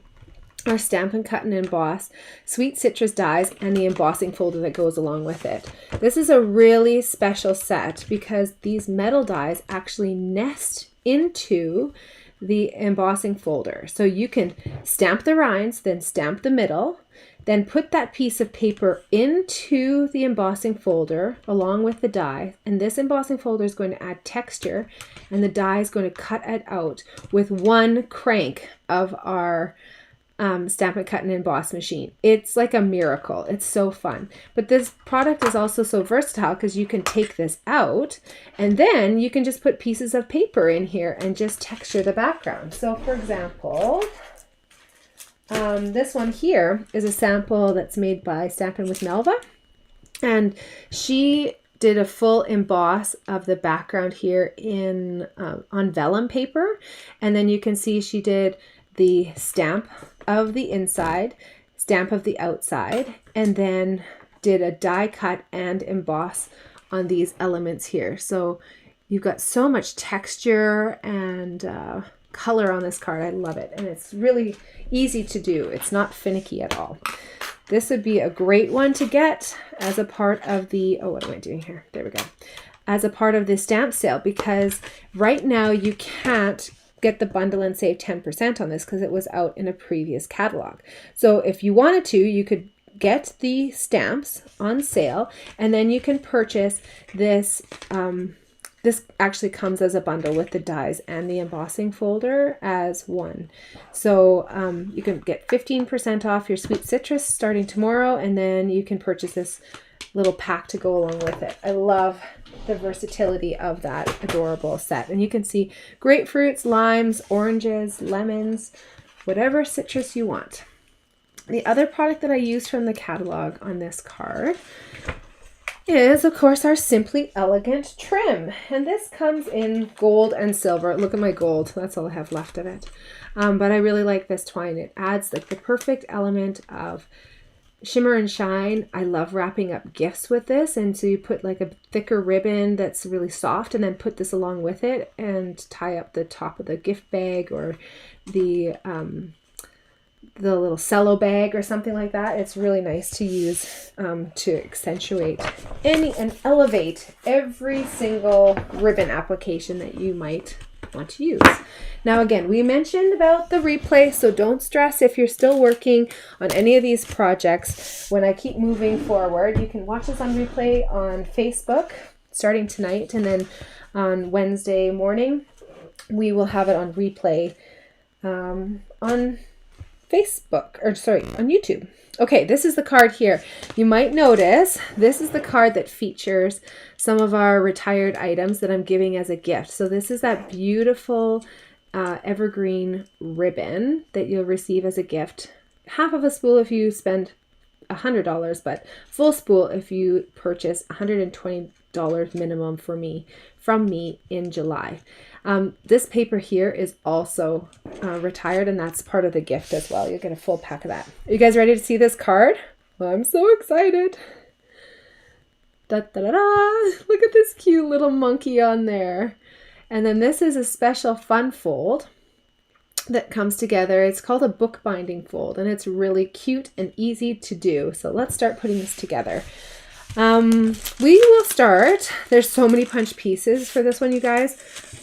our Stampin' Cut and Emboss Sweet Citrus dies and the embossing folder that goes along with it. This is a really special set because these metal dies actually nest into the embossing folder. So you can stamp the rinds, then stamp the middle, then put that piece of paper into the embossing folder along with the die, and this embossing folder is going to add texture, and the die is going to cut it out with one crank of our Stampin' Cut and Emboss machine. It's like a miracle. It's so fun. But this product is also so versatile because you can take this out and then you can just put pieces of paper in here and just texture the background. So for example, this one here is a sample that's made by Stampin' with Melva, and she did a full emboss of the background here in on vellum paper, and then you can see she did the stamp of the inside, stamp of the outside, and then did a die cut and emboss on these elements here. So you've got so much texture and color on this card. I love it, and it's really easy to do. It's not finicky at all. This would be a great one to get as a part of the, oh, what am I doing here? There we go. As a part of the stamp sale, because right now you can't get the bundle and save 10% on this because it was out in a previous catalog. So if you wanted to, you could get the stamps on sale, and then you can purchase this. This actually comes as a bundle with the dies and the embossing folder as one. So you can get 15% off your Sweet Citrus starting tomorrow, and then you can purchase this little pack to go along with it. I love the versatility of that adorable set. And you can see grapefruits, limes, oranges, lemons, whatever citrus you want. The other product that I used from the catalog on this card is, of course, our Simply Elegant trim. And this comes in gold and silver. Look at my gold. That's all I have left of it. But I really like this twine. It adds like the perfect element of shimmer and shine. I love wrapping up gifts with this. And so you put like a thicker ribbon that's really soft and then put this along with it and tie up the top of the gift bag or the little cello bag or something like that. It's really nice to use to accentuate and elevate every single ribbon application that you might want to use. Now again, we mentioned about the replay, so don't stress if you're still working on any of these projects. When I keep moving forward, you can watch this on replay on Facebook starting tonight, and then on Wednesday morning we will have it on replay on Facebook, or sorry, on YouTube. Okay, this is the card here. You might notice this is the card that features some of our retired items that I'm giving as a gift. So this is that beautiful evergreen ribbon that you'll receive as a gift. Half of a spool if you spend $100, but full spool if you purchase $120 minimum from me in July. This paper here is also retired, and that's part of the gift as well. You'll get a full pack of that. Are you guys ready to see this card? Well, I'm so excited. Da, da, da, da. Look at this cute little monkey on there. And then this is a special fun fold that comes together. It's called a bookbinding fold, and it's really cute and easy to do. So let's start putting this together. We will start. There's so many punch pieces for this one, you guys.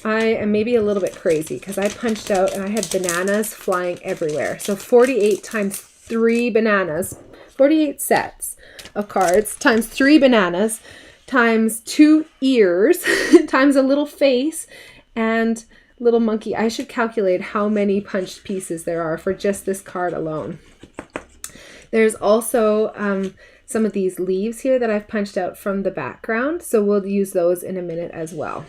I am maybe a little bit crazy because I punched out and I had bananas flying everywhere. So 48 times 3 bananas, 48 sets of cards times 3 bananas times 2 ears times a little face and little monkey. I should calculate how many punched pieces there are for just this card alone. There's also some of these leaves here that I've punched out from the background, so we'll use those in a minute as well.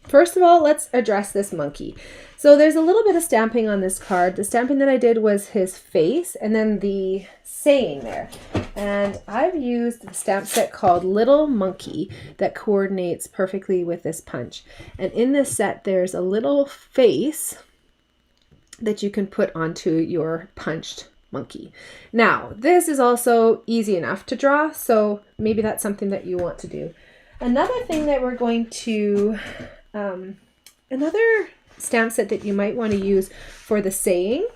First of all, let's address this monkey. So there's a little bit of stamping on this card. The stamping that I did was his face and then the saying there. And I've used the stamp set called Little Monkey that coordinates perfectly with this punch. And in this set, there's a little face that you can put onto your punched monkey. Now, this is also easy enough to draw, so maybe that's something that you want to do. Another thing that we're going to, another stamp set that you might want to use for the saying.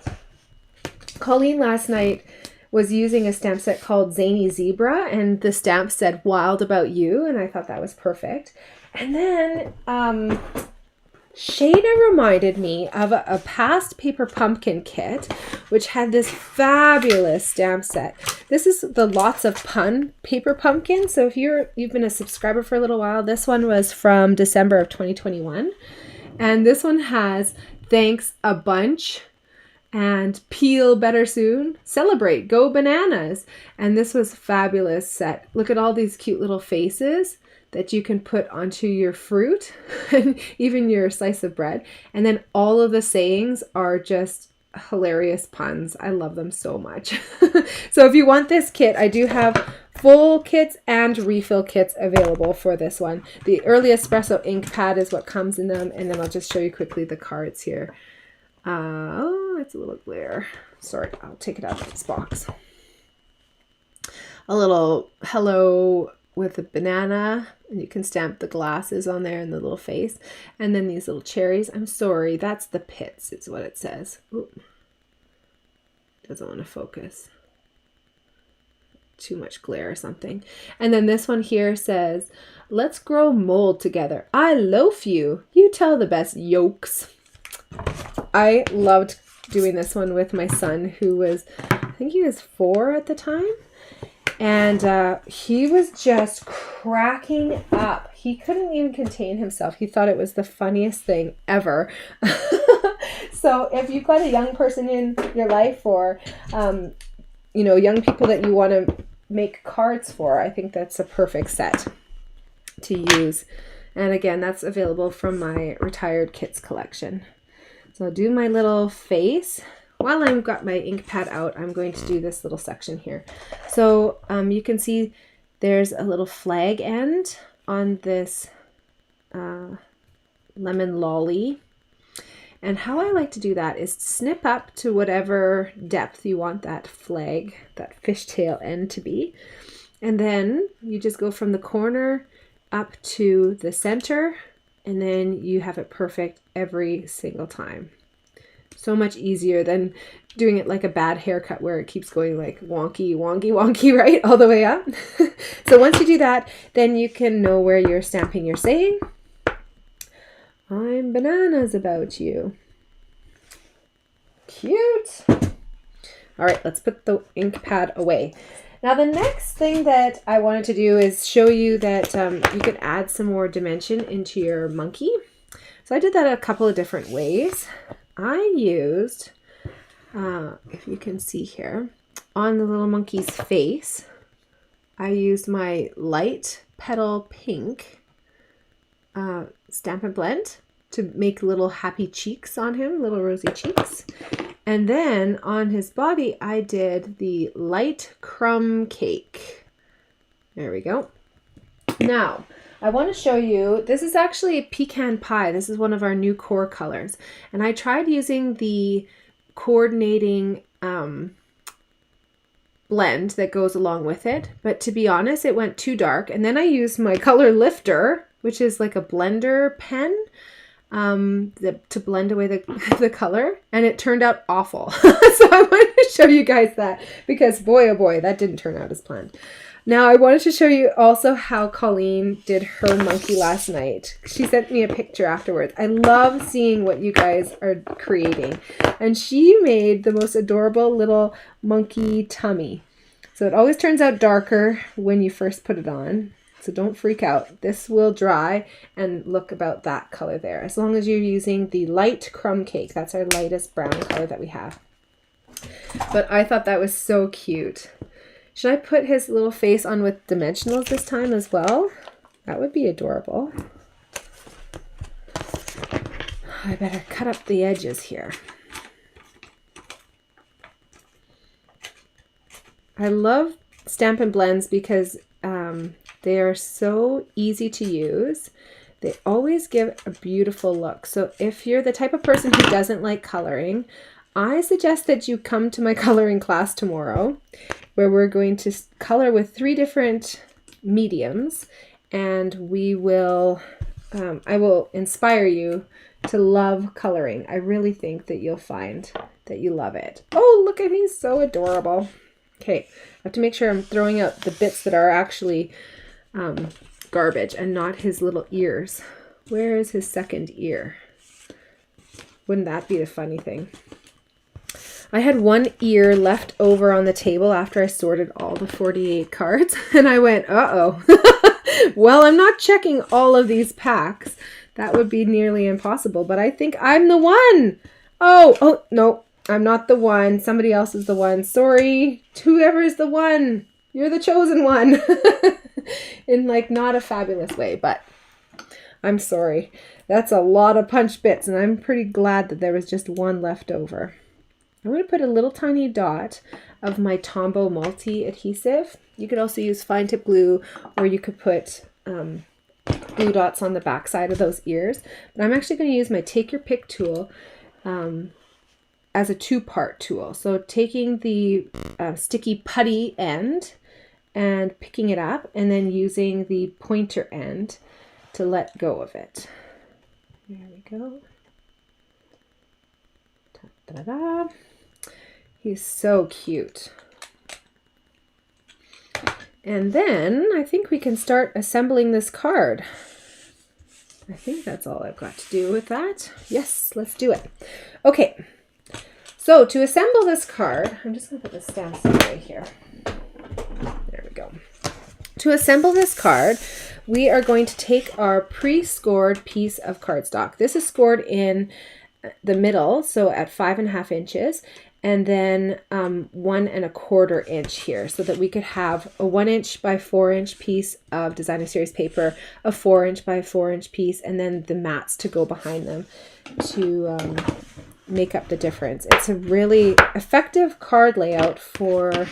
Colleen last night was using a stamp set called Zany Zebra, and the stamp said Wild About You, and I thought that was perfect. And then Shayna reminded me of a past paper pumpkin kit, which had this fabulous stamp set. This is the Lots of Pun paper pumpkin. So if you've been a subscriber for a little while, this one was from December of 2021. And this one has Thanks a Bunch and Peel Better Soon, Celebrate, Go Bananas. And this was fabulous set. Look at all these cute little faces that you can put onto your fruit and even your slice of bread. And then all of the sayings are just hilarious puns. I love them so much. So if you want this kit, I do have full kits and refill kits available for this one. The Early Espresso ink pad is what comes in them. And then I'll just show you quickly the cards here. Oh, it's a little glare. Sorry, I'll take it out of this box. A little hello with a banana, and you can stamp the glasses on there and the little face. And then these little cherries. I'm sorry, that's the pits is what it says. Ooh. Doesn't want to focus. Too much glare or something. And then this one here says, let's grow mold together. I loaf you. You tell the best yolks. I loved doing this one with my son, who was, I think he was 4 at the time. And he was just cracking up. He couldn't even contain himself. He thought it was the funniest thing ever. So if you've got a young person in your life, or, young people that you want to make cards for, I think that's a perfect set to use. And again, that's available from my Retired Kits collection. So I'll do my little face. While I've got my ink pad out, I'm going to do this little section here. So you can see there's a little flag end on this lemon lolly. And how I like to do that is snip up to whatever depth you want that flag, that fishtail end to be. And then you just go from the corner up to the center, and then you have it perfect every single time. So much easier than doing it like a bad haircut where it keeps going like wonky, wonky, wonky, right? All the way up. So once you do that, then you can know where you're stamping your saying. I'm bananas about you. Cute. All right, let's put the ink pad away. Now the next thing that I wanted to do is show you that you could add some more dimension into your monkey So I did that a couple of different ways. I used, if you can see here, on the little monkey's face, I used my light petal pink Stampin' Blend to make little happy cheeks on him, little rosy cheeks. And then on his body, I did the light crumb cake. There we go. Now, I want to show you, this is actually pecan pie. This is one of our new core colors. And I tried using the coordinating blend that goes along with it. But to be honest, it went too dark. And then I used my color lifter, which is like a blender pen, to blend away the color, and it turned out awful. So I wanted to show you guys that, because boy, oh boy, that didn't turn out as planned. Now I wanted to show you also how Colleen did her monkey last night. She sent me a picture afterwards. I love seeing what you guys are creating. And she made the most adorable little monkey tummy. So it always turns out darker when you first put it on. So don't freak out. This will dry and look about that color there, as long as you're using the light crumb cake. That's our lightest brown color that we have. But I thought that was so cute. Should I put his little face on with dimensionals this time as well? That would be adorable. I better cut up the edges here. I love Stampin' Blends because they are so easy to use. They always give a beautiful look. So if you're the type of person who doesn't like coloring, I suggest that you come to my coloring class tomorrow, where we're going to color with 3 different mediums, and we will, I will inspire you to love coloring. I really think that you'll find that you love it. Oh, look at, he's so adorable. Okay, I have to make sure I'm throwing out the bits that are actually garbage and not his little ears. Where is his second ear? Wouldn't that be the funny thing? I had one ear left over on the table after I sorted all the 48 cards, and I went, uh-oh. Well, I'm not checking all of these packs. That would be nearly impossible, but I think I'm the one. Oh, no, I'm not the one. Somebody else is the one. Sorry, whoever is the one. You're the chosen one. In like not a fabulous way, but I'm sorry. That's a lot of punch bits, and I'm pretty glad that there was just one left over. I'm going to put a little tiny dot of my Tombow Multi adhesive. You could also use fine tip glue, or you could put glue dots on the back side of those ears. But I'm actually going to use my Take Your Pick tool as a 2-part tool. So taking the sticky putty end and picking it up, and then using the pointer end to let go of it. There we go. Ta-da-da. He's so cute. And then I think we can start assembling this card. I think that's all I've got to do with that. Yes, let's do it. Okay, so to assemble this card, I'm just going to put the stamps away here. There we go. To assemble this card, we are going to take our pre-scored piece of cardstock. This is scored in the middle, so at 5.5 inches, and then 1 1/4 inch here, so that we could have a 1 inch by 4 inch piece of Designer Series paper, a 4 inch by 4 inch piece, and then the mats to go behind them to make up the difference. It's a really effective card layout for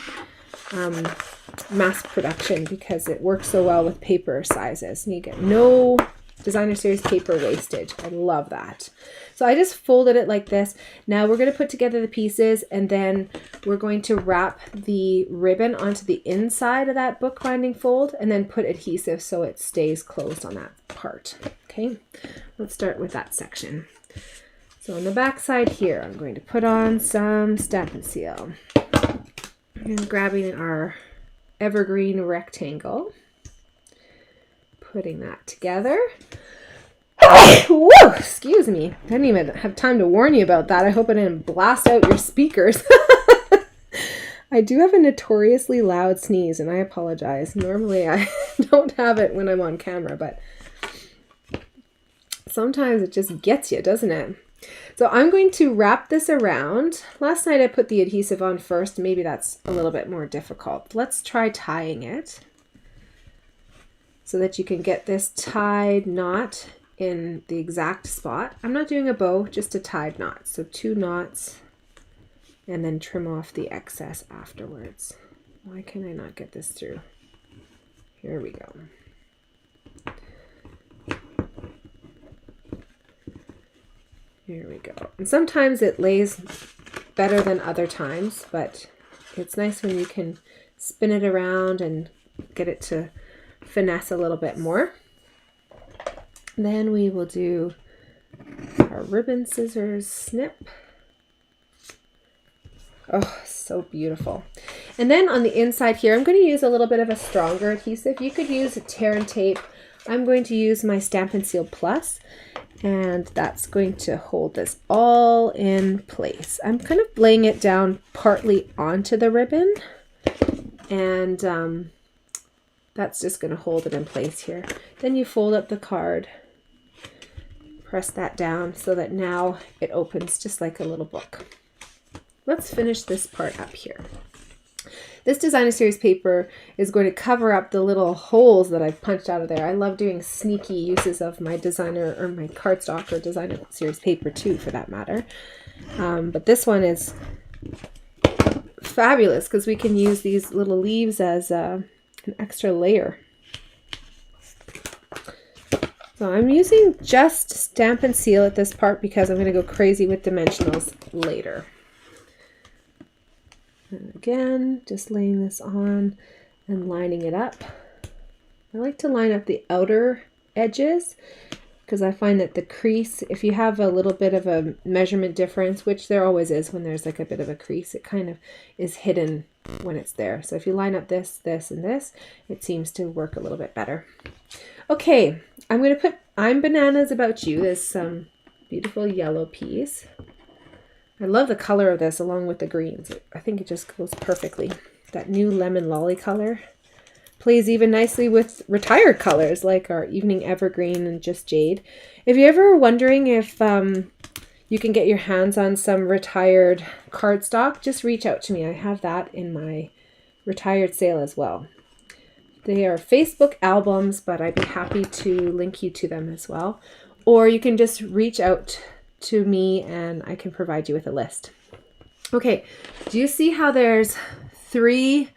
mass production because it works so well with paper sizes, and you get no Designer Series paper wastage. I love that. So I just folded it like this. Now we're going to put together the pieces, and then we're going to wrap the ribbon onto the inside of that bookbinding fold, and then put adhesive so it stays closed on that part. Okay, let's start with that section. So on the back side here, I'm going to put on some Stampin' Seal. And grabbing our evergreen rectangle, putting that together. Whoa, excuse me. I didn't even have time to warn you about that. I hope I didn't blast out your speakers. I do have a notoriously loud sneeze, and I apologize. Normally I don't have it when I'm on camera, but Sometimes it just gets you, doesn't it? So I'm going to wrap this around. Last night I put the adhesive on first. Maybe that's a little bit more difficult. Let's try tying it so that you can get this tied knot in the exact spot. I'm not doing a bow, just a tied knot. So 2 knots and then trim off the excess afterwards. Why can I not get this through? Here we go. Here we go. And sometimes it lays better than other times, but it's nice when you can spin it around and get it to finesse a little bit more. Then we will do our ribbon scissors snip. Oh, so beautiful. And then on the inside here, I'm going to use a little bit of a stronger adhesive. You could use tear and tape. I'm going to use my Stampin' Seal Plus, and that's going to hold this all in place. I'm kind of laying it down partly onto the ribbon, and that's just going to hold it in place here. Then you fold up the card, press that down so that now it opens just like a little book. Let's finish this part up here. This designer series paper is going to cover up the little holes that I've punched out of there. I love doing sneaky uses of my designer or my cardstock or designer series paper too, for that matter. But this one is fabulous because we can use these little leaves as an extra layer. So I'm using just Stampin' Seal at this part because I'm going to go crazy with dimensionals later. And again, just laying this on and lining it up. I like to line up the outer edges because I find that the crease, if you have a little bit of a measurement difference, which there always is when there's like a bit of a crease, it kind of is hidden when it's there. So if you line up this, this, and this, it seems to work a little bit better. Okay, I'm going to put I'm Bananas About You, this beautiful yellow piece. I love the color of this along with the greens. I think it just goes perfectly. That new lemon lolly color plays even nicely with retired colors like our Evening Evergreen and Just Jade. If you're ever wondering if you can get your hands on some retired cardstock, just reach out to me. I have that in my retired sale as well. They are Facebook albums, but I'd be happy to link you to them as well. Or you can just reach out to me and I can provide you with a list. Okay, do you see how there's 3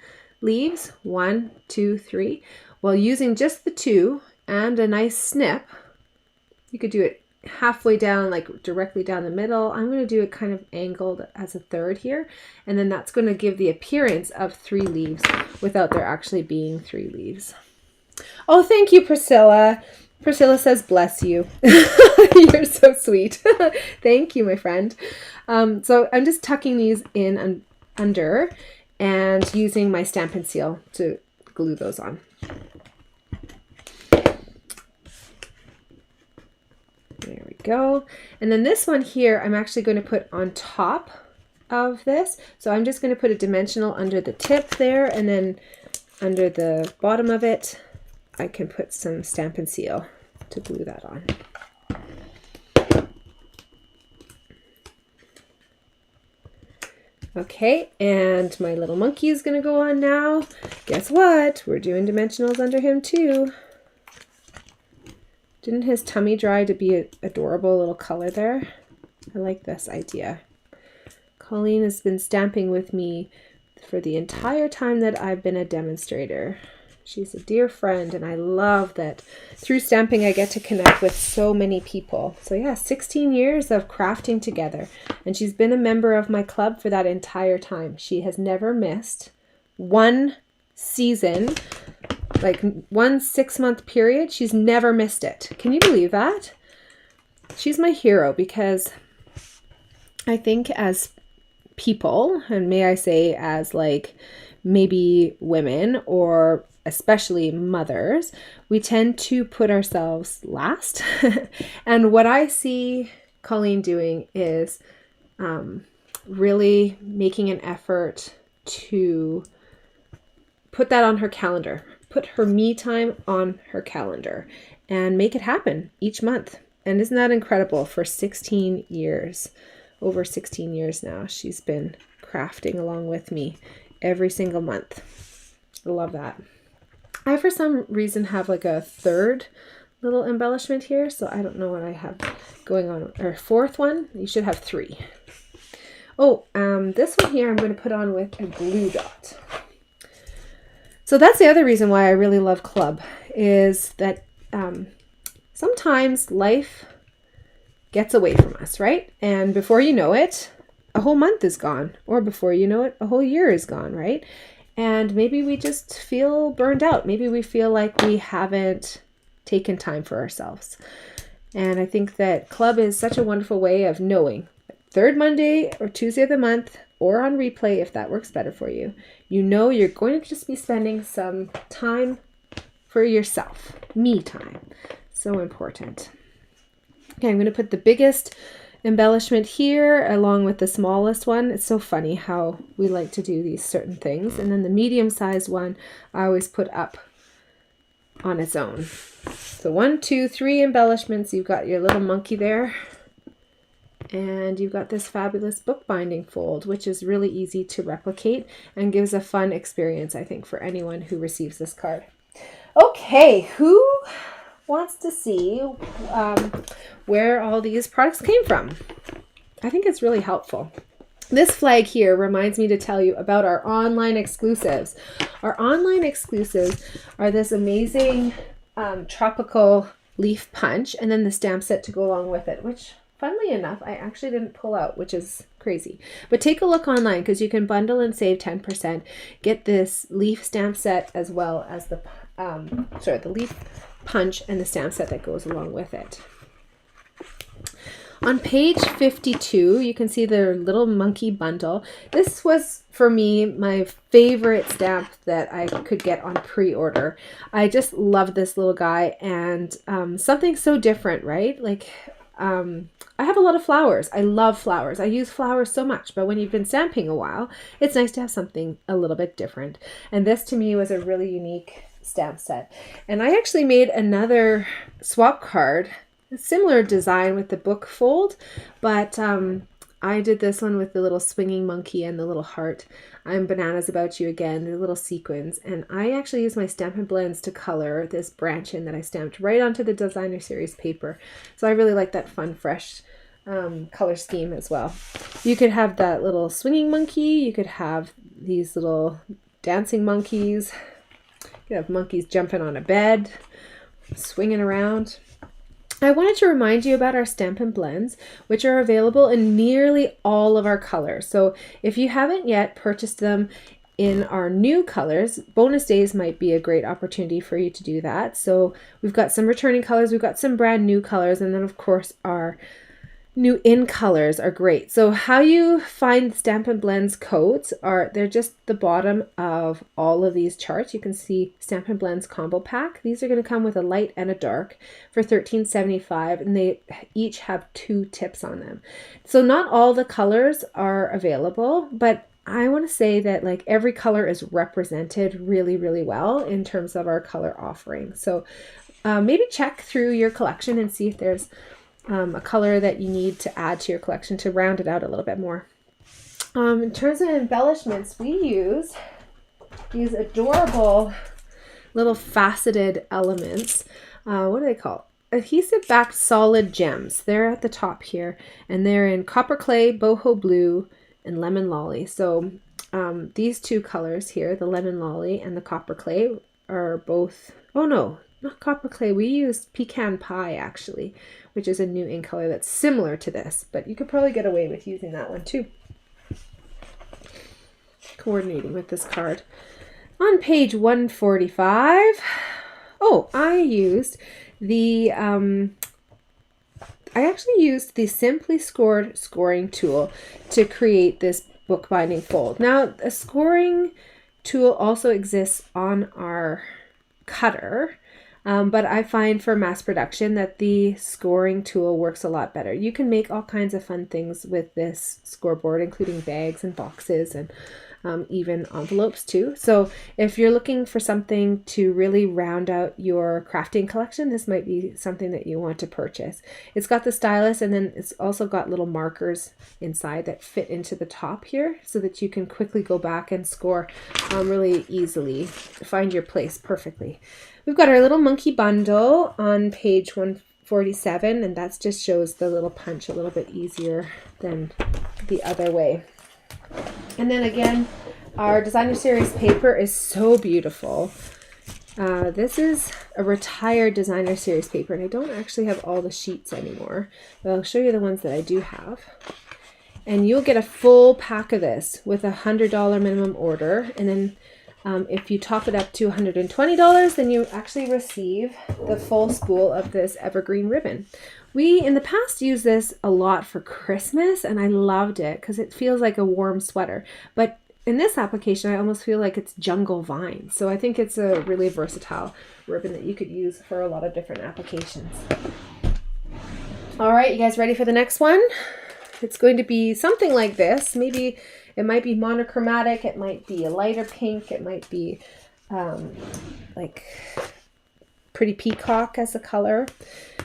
leaves? 1, 2, 3. Well, using just the 2 and a nice snip, you could do it halfway down, like directly down the middle. I'm going to do it kind of angled as a third here, and then that's going to give the appearance of 3 leaves without there actually being 3 leaves. Oh, thank you, Priscilla. Priscilla says, bless you. You're so sweet. Thank you, my friend. So I'm just tucking these in and under and using my Stampin' Seal to glue those on. There we go. And then this one here, I'm actually going to put on top of this. So I'm just going to put a dimensional under the tip there, and then under the bottom of it, I can put some Stampin' Seal to glue that on. Okay, and my little monkey is going to go on now. Guess what? We're doing dimensionals under him too. Didn't his tummy dry to be an adorable little color there? I like this idea. Colleen has been stamping with me for the entire time that I've been a demonstrator. She's a dear friend, and I love that through stamping I get to connect with so many people. So yeah, 16 years of crafting together, and she's been a member of my club for that entire time. She has never missed one season, like one 6-month period. She's never missed it. Can you believe that? She's my hero because I think as people, and may I say as like maybe women or especially mothers, we tend to put ourselves last. And what I see Colleen doing is really making an effort to put that on her calendar, put her me time on her calendar and make it happen each month. And isn't that incredible? For 16 years, over 16 years now, she's been crafting along with me every single month. I love that. I, for some reason, have like a third little embellishment here, so I don't know what I have going on. Or fourth one, you should have 3. Oh, this one here I'm going to put on with a glue dot. So that's the other reason why I really love Club, is that sometimes life gets away from us, right? And before you know it, a whole month is gone, or before you know it, a whole year is gone, right? And maybe we just feel burned out. Maybe we feel like we haven't taken time for ourselves. And I think that Club is such a wonderful way of knowing third Monday or Tuesday of the month, or on replay if that works better for you. You know you're going to just be spending some time for yourself. Me time. So important. Okay, I'm going to put the biggest embellishment here along with the smallest one. It's so funny how we like to do these certain things. And then the medium-sized one I always put up on its own. So 1, 2, 3 embellishments. You've got your little monkey there. And you've got this fabulous bookbinding fold, which is really easy to replicate and gives a fun experience, I think, for anyone who receives this card. Okay, who wants to see where all these products came from? I think it's really helpful. This flag here reminds me to tell you about our online exclusives. Our online exclusives are this amazing tropical leaf punch, and then the stamp set to go along with it, which funnily enough, I actually didn't pull out, which is crazy. But take a look online because you can bundle and save 10%. Get this leaf stamp set as well as the leaf punch and the stamp set that goes along with it. On page 52, you can see the little monkey bundle. This was, for me, my favorite stamp that I could get on pre-order. I just love this little guy, and something so different, right? Like, I have a lot of flowers. I love flowers. I use flowers so much, but when you've been stamping a while, it's nice to have something a little bit different. And this to me was a really unique stamp set. And I actually made another swap card, a similar design with the book fold, but I did this one with the little swinging monkey and the little heart. I'm Bananas About You again, the little sequins. And I actually used my Stampin' Blends to color this branch in that I stamped right onto the designer series paper. So I really like that fun, fresh color scheme as well. You could have that little swinging monkey. You could have these little dancing monkeys. You could have monkeys jumping on a bed, swinging around. I wanted to remind you about our Stampin' Blends, which are available in nearly all of our colors. So if you haven't yet purchased them in our new colors, bonus days might be a great opportunity for you to do that. So we've got some returning colors, we've got some brand new colors, and then of course our new in colors are great. So how you find Stampin' Blends codes are, they're just the bottom of all of these charts. You can see Stampin' Blends combo pack. These are going to come with a light and a dark for $13.75, and they each have 2 tips on them. So not all the colors are available, but I want to say that like every color is represented really, really well in terms of our color offering. So maybe check through your collection and see if there's a color that you need to add to your collection to round it out a little bit more. In terms of embellishments, we use these adorable little faceted elements. What do they call? Adhesive backed solid gems. They're at the top here, and they're in copper clay, boho blue, and lemon lolly. So these 2 colors here, the lemon lolly and the copper clay, are both, oh no, not copper clay. We used pecan pie actually, which is a new ink color that's similar to this, but you could probably get away with using that one too. Coordinating with this card. On page 145, I used the, I actually used the Simply Scored scoring tool to create this bookbinding fold. Now, a scoring tool also exists on our cutter, but I find for mass production that the scoring tool works a lot better. You can make all kinds of fun things with this scoreboard, including bags and boxes and even envelopes too. So if you're looking for something to really round out your crafting collection, this might be something that you want to purchase. It's got the stylus, and then it's also got little markers inside that fit into the top here so that you can quickly go back and score really easily, find your place perfectly. We've got our little monkey bundle on page 147, and that just shows the little punch a little bit easier than the other way. And then again, our designer series paper is so beautiful. This is a retired designer series paper, and I don't actually have all the sheets anymore, but I'll show you the ones that I do have. And you'll get a full pack of this with a $100 minimum order, and then if you top it up to $120, then you actually receive the full spool of this evergreen ribbon. We, in the past, used this a lot for Christmas, and I loved it because it feels like a warm sweater. But in this application, I almost feel like it's jungle vine. So I think it's a really versatile ribbon that you could use for a lot of different applications. All right, you guys ready for the next one? It's going to be something like this. Maybe it might be monochromatic, it might be a lighter pink, it might be like pretty peacock as a color.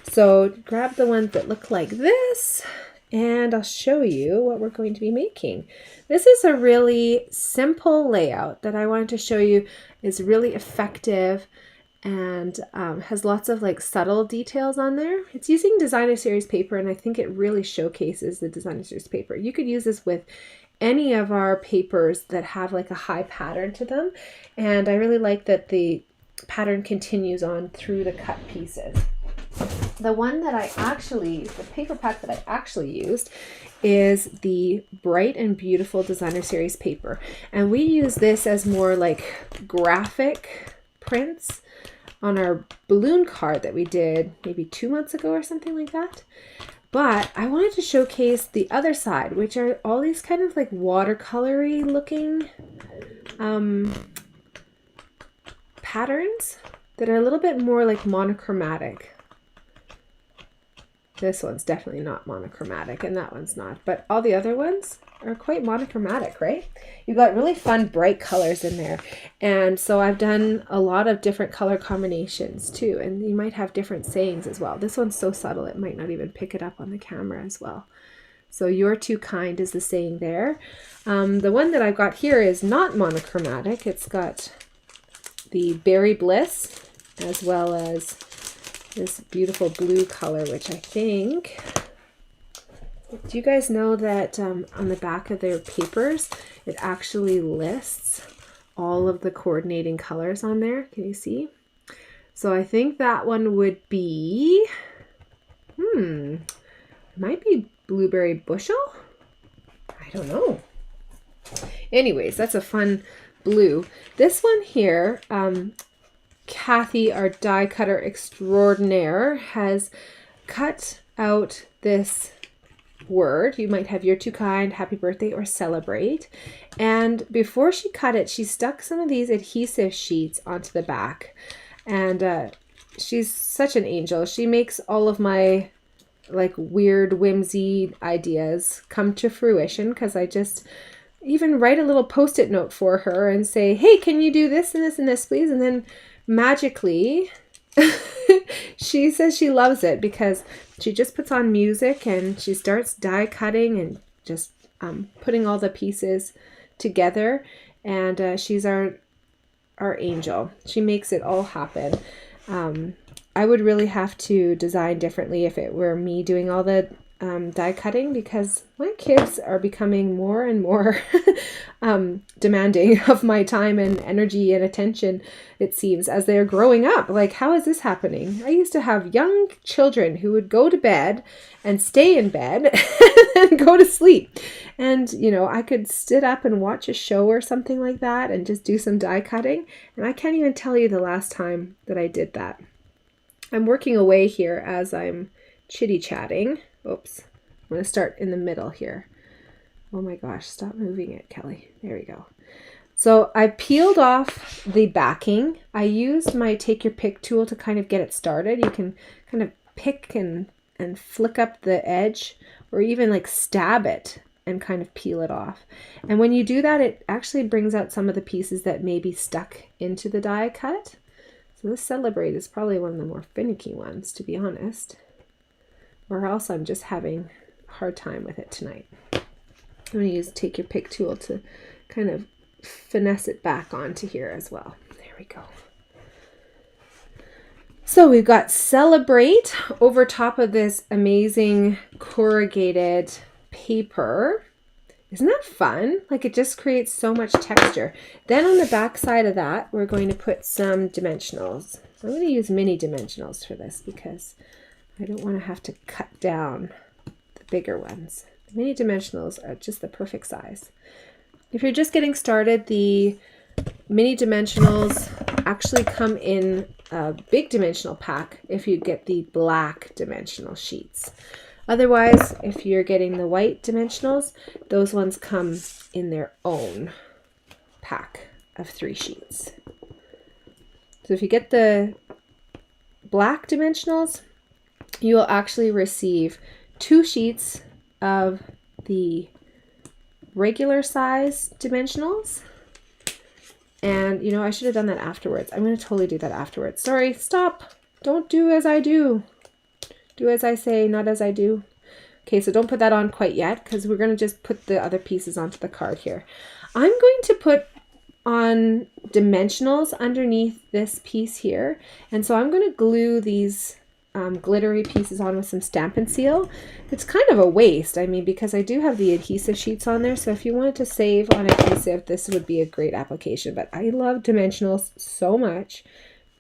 So grab the ones that look like this, and I'll show you what we're going to be making. This is a really simple layout that I wanted to show you is really effective and has lots of like subtle details on there. It's using designer series paper, and I think it really showcases the designer series paper. You could use this with any of our papers that have like a high pattern to them, and I really like that the pattern continues on through the cut pieces. The one that the paper pack that I actually used is the Bright and Beautiful designer series paper, and we use this as more like graphic prints on our balloon card that we did maybe 2 months ago or something like that. But I wanted to showcase the other side, which are all these kind of like watercolory looking patterns that are a little bit more like monochromatic. This one's definitely not monochromatic, and that one's not, but all the other ones are quite monochromatic, right? You've got really fun bright colors in there, and so I've done a lot of different color combinations too, and you might have different sayings as well. This one's so subtle it might not even pick it up on the camera as well. So "you're too kind" is the saying there. The one that I've got here is not monochromatic. It's got the Berry Bliss as well as this beautiful blue color, which I think, do you guys know that on the back of their papers, it actually lists all of the coordinating colors on there? Can you see? So I think that one would be, it might be Blueberry Bushel? I don't know. Anyways, that's a fun blue. This one here, Kathy, our die cutter extraordinaire, has cut out this word. You might have "you're too kind," "happy birthday," or "celebrate." And before she cut it, she stuck some of these adhesive sheets onto the back. And she's such an angel. She makes all of my like weird whimsy ideas come to fruition, because I just even write a little post-it note for her and say, "Hey, can you do this and this and this, please?" And then magically she says she loves it, because she just puts on music and she starts die cutting and just putting all the pieces together, and she's our angel. She makes it all happen. I would really have to design differently if it were me doing all the die cutting, because my kids are becoming more and more demanding of my time and energy and attention, it seems, as they're growing up. Like, how is this happening? I used to have young children who would go to bed and stay in bed and go to sleep. And, you know, I could sit up and watch a show or something like that and just do some die cutting. And I can't even tell you the last time that I did that. I'm working away here as I'm chitty-chatting. Oops, I'm going to start in the middle here. Oh my gosh, stop moving it, Kelly. There we go. So I peeled off the backing. I used my take your pick tool to kind of get it started. You can kind of pick and flick up the edge, or even like stab it and kind of peel it off. And when you do that, it actually brings out some of the pieces that may be stuck into the die cut. So this 𝙎𝙪𝙥 is probably one of the more finicky ones, to be honest, or else I'm just having a hard time with it tonight. I'm going to take your pick tool to kind of finesse it back onto here as well. There we go. So we've got 𝙎𝙪𝙥 over top of this amazing corrugated paper. Isn't that fun? Like, it just creates so much texture. Then on the back side of that, we're going to put some dimensionals. So I'm going to use mini dimensionals for this because I don't want to have to cut down the bigger ones. The mini dimensionals are just the perfect size. If you're just getting started, the mini dimensionals actually come in a big dimensional pack if you get the black dimensional sheets. Otherwise, if you're getting the white dimensionals, those ones come in their own pack of 3 sheets. So if you get the black dimensionals, you will actually receive 2 sheets of the regular size dimensionals. And you know, I should have done that afterwards. I'm going to totally do that afterwards. Sorry, stop. Don't do as I do. Do as I say, not as I do. Okay, so don't put that on quite yet because we're going to just put the other pieces onto the card here. I'm going to put on dimensionals underneath this piece here. And so I'm going to glue these glittery pieces on with some Stampin' Seal. It's kind of a waste, I mean, because I do have the adhesive sheets on there. So if you wanted to save on adhesive, this would be a great application. But I love dimensionals so much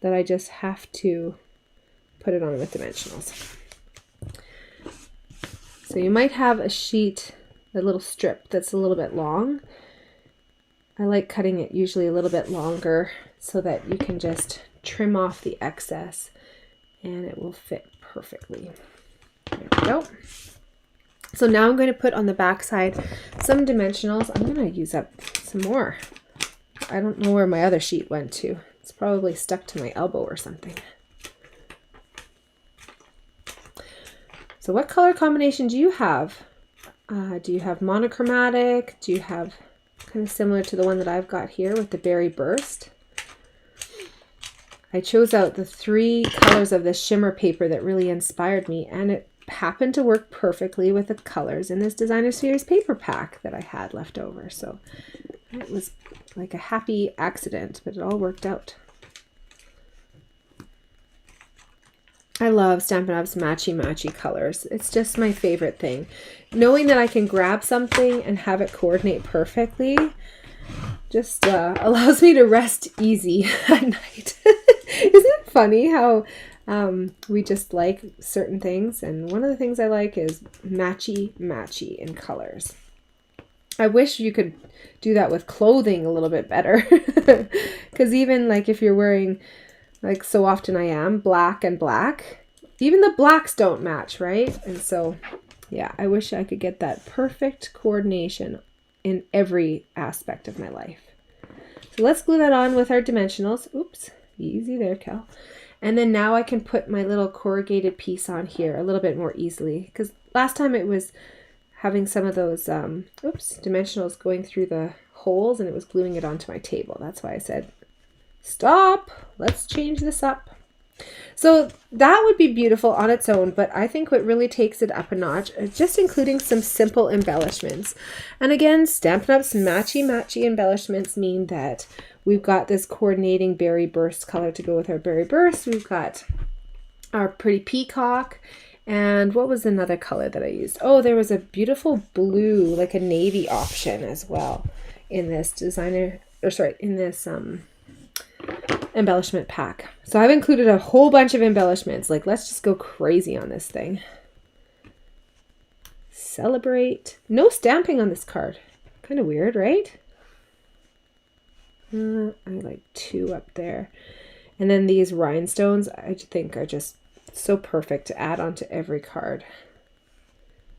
that I just have to put it on with dimensionals. So you might have a sheet, a little strip that's a little bit long. I like cutting it usually a little bit longer so that you can just trim off the excess and it will fit perfectly. There we go. So now I'm going to put on the back side some dimensionals. I'm going to use up some more. I don't know where my other sheet went to. It's probably stuck to my elbow or something. So what color combination do you have? Do you have monochromatic? Do you have kind of similar to the one that I've got here with the Berry Burst? I chose out the 3 colors of this shimmer paper that really inspired me, and it happened to work perfectly with the colors in this Designer Series paper pack that I had left over. So it was like a happy accident, but it all worked out. I love Stampin' Up's matchy-matchy colors. It's just my favorite thing. Knowing that I can grab something and have it coordinate perfectly just allows me to rest easy at night. Isn't it funny how we just like certain things? And one of the things I like is matchy-matchy in colors. I wish you could do that with clothing a little bit better. Because even like if you're wearing, like so often I am, black and black, even the blacks don't match, right? And so, yeah, I wish I could get that perfect coordination in every aspect of my life. So let's glue that on with our dimensionals. Oops, easy there, Cal. And then now I can put my little corrugated piece on here a little bit more easily, because last time it was having some of those dimensionals going through the holes and it was gluing it onto my table. That's why I said, stop, let's change this up. So that would be beautiful on its own, but I think what really takes it up a notch is just including some simple embellishments. And again, Stampin' Up's matchy-matchy embellishments mean that we've got this coordinating Berry Burst color to go with our Berry Burst. We've got our pretty peacock. And what was another color that I used? Oh, there was a beautiful blue, like a navy option as well in this embellishment pack. So I've included a whole bunch of embellishments. Like, let's just go crazy on this thing. Celebrate. No stamping on this card. Kind of weird, right? I like 2 up there. And then these rhinestones, I think are just so perfect to add onto every card.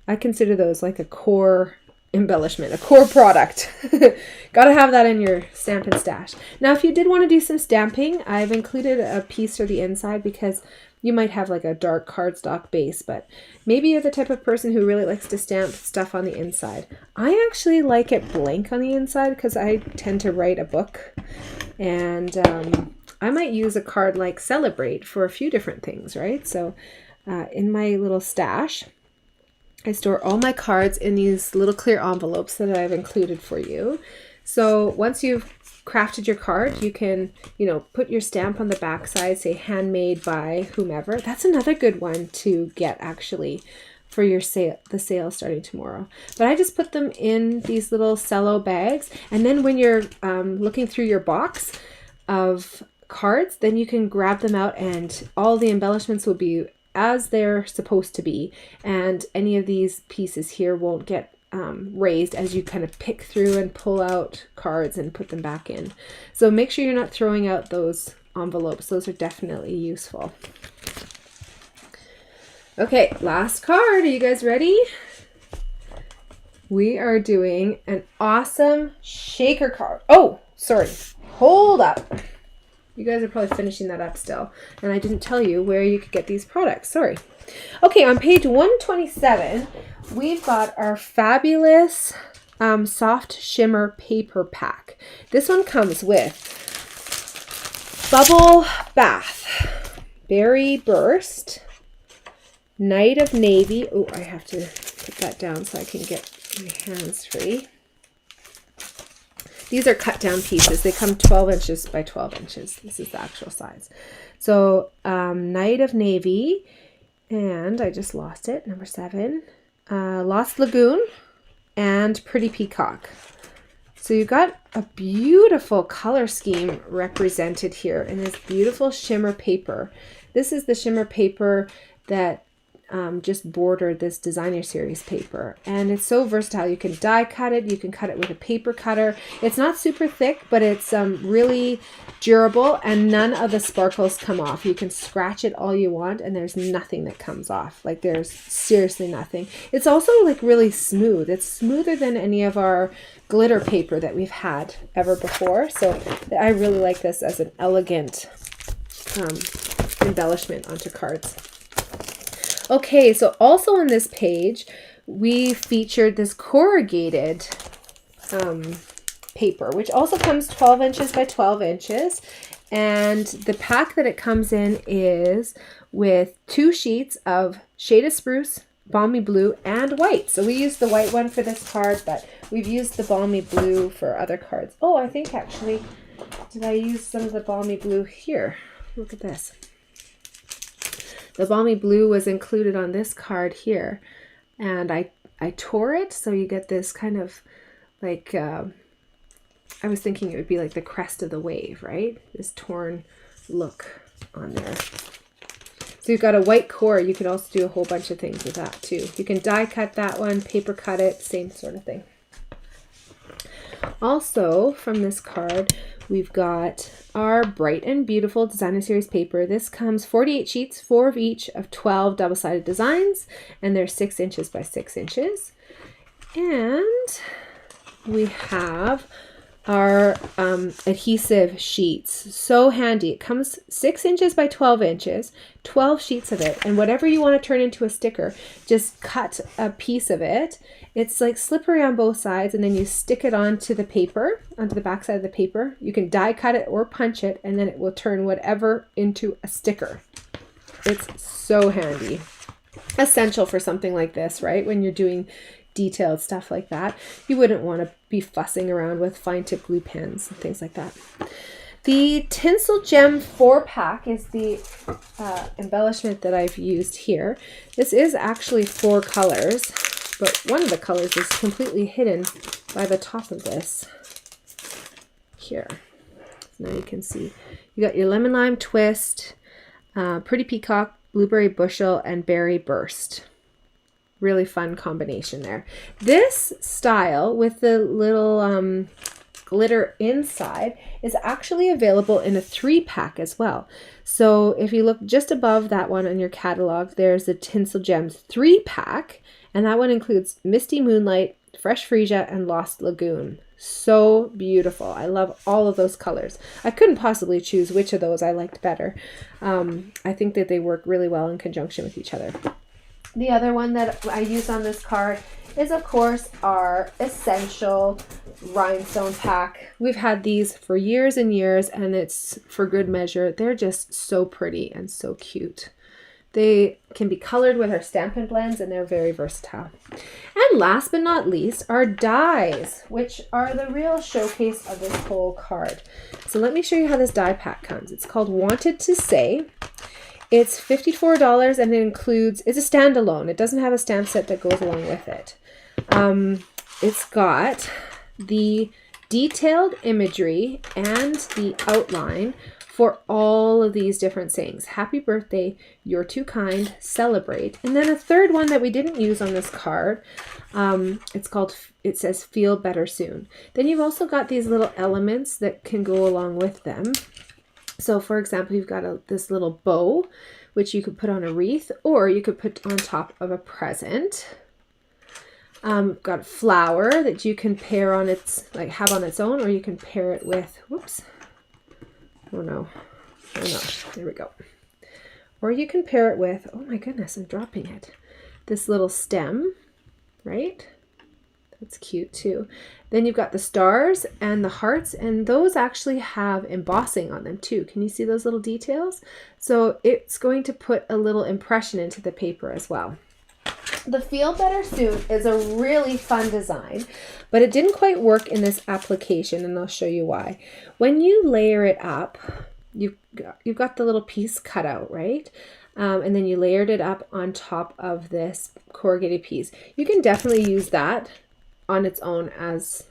I consider those like a core embellishment, a core product. Gotta have that in your Stampin' stash. Now, if you did want to do some stamping, I've included a piece for the inside because You might have like a dark cardstock base, but maybe you're the type of person who really likes to stamp stuff on the inside. I actually like it blank on the inside because I tend to write a book, and I might use a card like Celebrate for a few different things, right? So in my little stash, I store all my cards in these little clear envelopes that I've included for you. So once you've crafted your card, you can, put your stamp on the back side, say handmade by whomever. That's another good one to get actually for your sale, the sale starting tomorrow. But I just put them in these little cello bags, and then when you're looking through your box of cards, then you can grab them out and all the embellishments will be as they're supposed to be, and any of these pieces here won't get raised as you kind of pick through and pull out cards and put them back in. So make sure you're not throwing out those envelopes. Those are definitely useful. Okay, last card. Are you guys ready? We are doing an awesome shaker card. Oh, sorry. Hold up. You guys are probably finishing that up still, and I didn't tell you where you could get these products. Sorry. Okay, on page 127, we've got our fabulous soft shimmer paper pack. This one comes with Bubble Bath, Berry Burst, Night of Navy. Oh, I have to put that down so I can get my hands free. These are cut down pieces. They come 12 inches by 12 inches. This is the actual size. So Night of Navy, and I just lost it, number 7. Lost Lagoon, and Pretty Peacock. So you've got a beautiful color scheme represented here in this beautiful shimmer paper. This is the shimmer paper that just bordered this designer series paper, and it's so versatile. You can die cut it, you can cut it with a paper cutter. It's not super thick, but it's really durable, and none of the sparkles come off. You can scratch it all you want and there's nothing that comes off. Like, there's seriously nothing. It's also like really smooth. It's smoother than any of our glitter paper that we've had ever before. So I really like this as an elegant embellishment onto cards. Okay, so also on this page, we featured this corrugated paper, which also comes 12 inches by 12 inches. And the pack that it comes in is with 2 sheets of Shaded Spruce, Balmy Blue, and White. So we used the white one for this card, but we've used the Balmy Blue for other cards. Oh, I think actually, did I use some of the Balmy Blue here? Look at this. The Balmy Blue was included on this card here, and I tore it, so you get this kind of like, I was thinking it would be like the crest of the wave, right? This torn look on there. So you've got a white core. You can also do a whole bunch of things with that too. You can die cut that one, paper cut it, same sort of thing. Also from this card, we've got our Bright and Beautiful Designer Series paper. This comes 48 sheets, 4 of each of 12 double-sided designs, and they're 6 inches by 6 inches. And we have our adhesive sheets. So handy. It comes 6 inches by 12 inches, 12 sheets of it, and whatever you want to turn into a sticker, just cut a piece of it. It's like slippery on both sides, and then you stick it onto the paper, onto the back side of the paper. You can die cut it or punch it, and then it will turn whatever into a sticker. It's so handy. Essential for something like this, right? When you're doing detailed stuff like that, you wouldn't want to be fussing around with fine tip glue pens and things like that. The Tinsel Gem 4-pack is the embellishment that I've used here. This is actually 4 colors, but one of the colors is completely hidden by the top of this here. So now you can see you got your Lemon Lime Twist, Pretty Peacock, Blueberry Bushel, and Berry Burst. Really fun combination there. This style with the little glitter inside is actually available in a 3-pack as well. So if you look just above that one on your catalog, there's the Tinsel Gems 3-pack, and that one includes Misty Moonlight, Fresh Freesia, and Lost Lagoon. So beautiful. I love all of those colors. I couldn't possibly choose which of those I liked better. I think that they work really well in conjunction with each other. The other one that I use on this card is, of course, our essential rhinestone pack. We've had these for years and years, and it's for good measure. They're just so pretty and so cute. They can be colored with our Stampin' Blends, and they're very versatile. And last but not least, our dies, which are the real showcase of this whole card. So let me show you how this die pack comes. It's called Wanted to Say. It's $54, and it includes, it's a standalone. It doesn't have a stamp set that goes along with it. It's got the detailed imagery and the outline for all of these different sayings. Happy birthday, you're too kind, celebrate. And then a third one that we didn't use on this card, it says feel better soon. Then you've also got these little elements that can go along with them. So for example, you've got this little bow, which you could put on a wreath, or you could put on top of a present. Got a flower that you can pair on have on its own, or you can pair it with, whoops. Oh no, there we go. Or you can pair it with, oh my goodness, I'm dropping it. This little stem, right? That's cute too. Then you've got the stars and the hearts, and those actually have embossing on them too. Can you see those little details? So it's going to put a little impression into the paper as well. The Feel Better Soon is a really fun design, but it didn't quite work in this application, and I'll show you why. When you layer it up, you've got the little piece cut out, right? And then you layered it up on top of this corrugated piece. You can definitely use that on its own as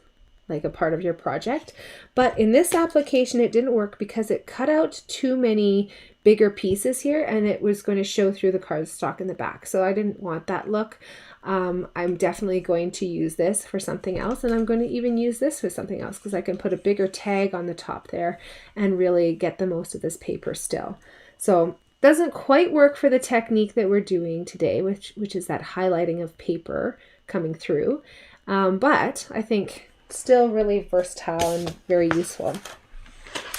like a part of your project. But in this application, it didn't work because it cut out too many bigger pieces here, and it was going to show through the cardstock in the back. So I didn't want that look. I'm definitely going to use this for something else, and I'm going to even use this for something else because I can put a bigger tag on the top there and really get the most of this paper still. So doesn't quite work for the technique that we're doing today, which is that highlighting of paper coming through. But I think still really versatile and very useful.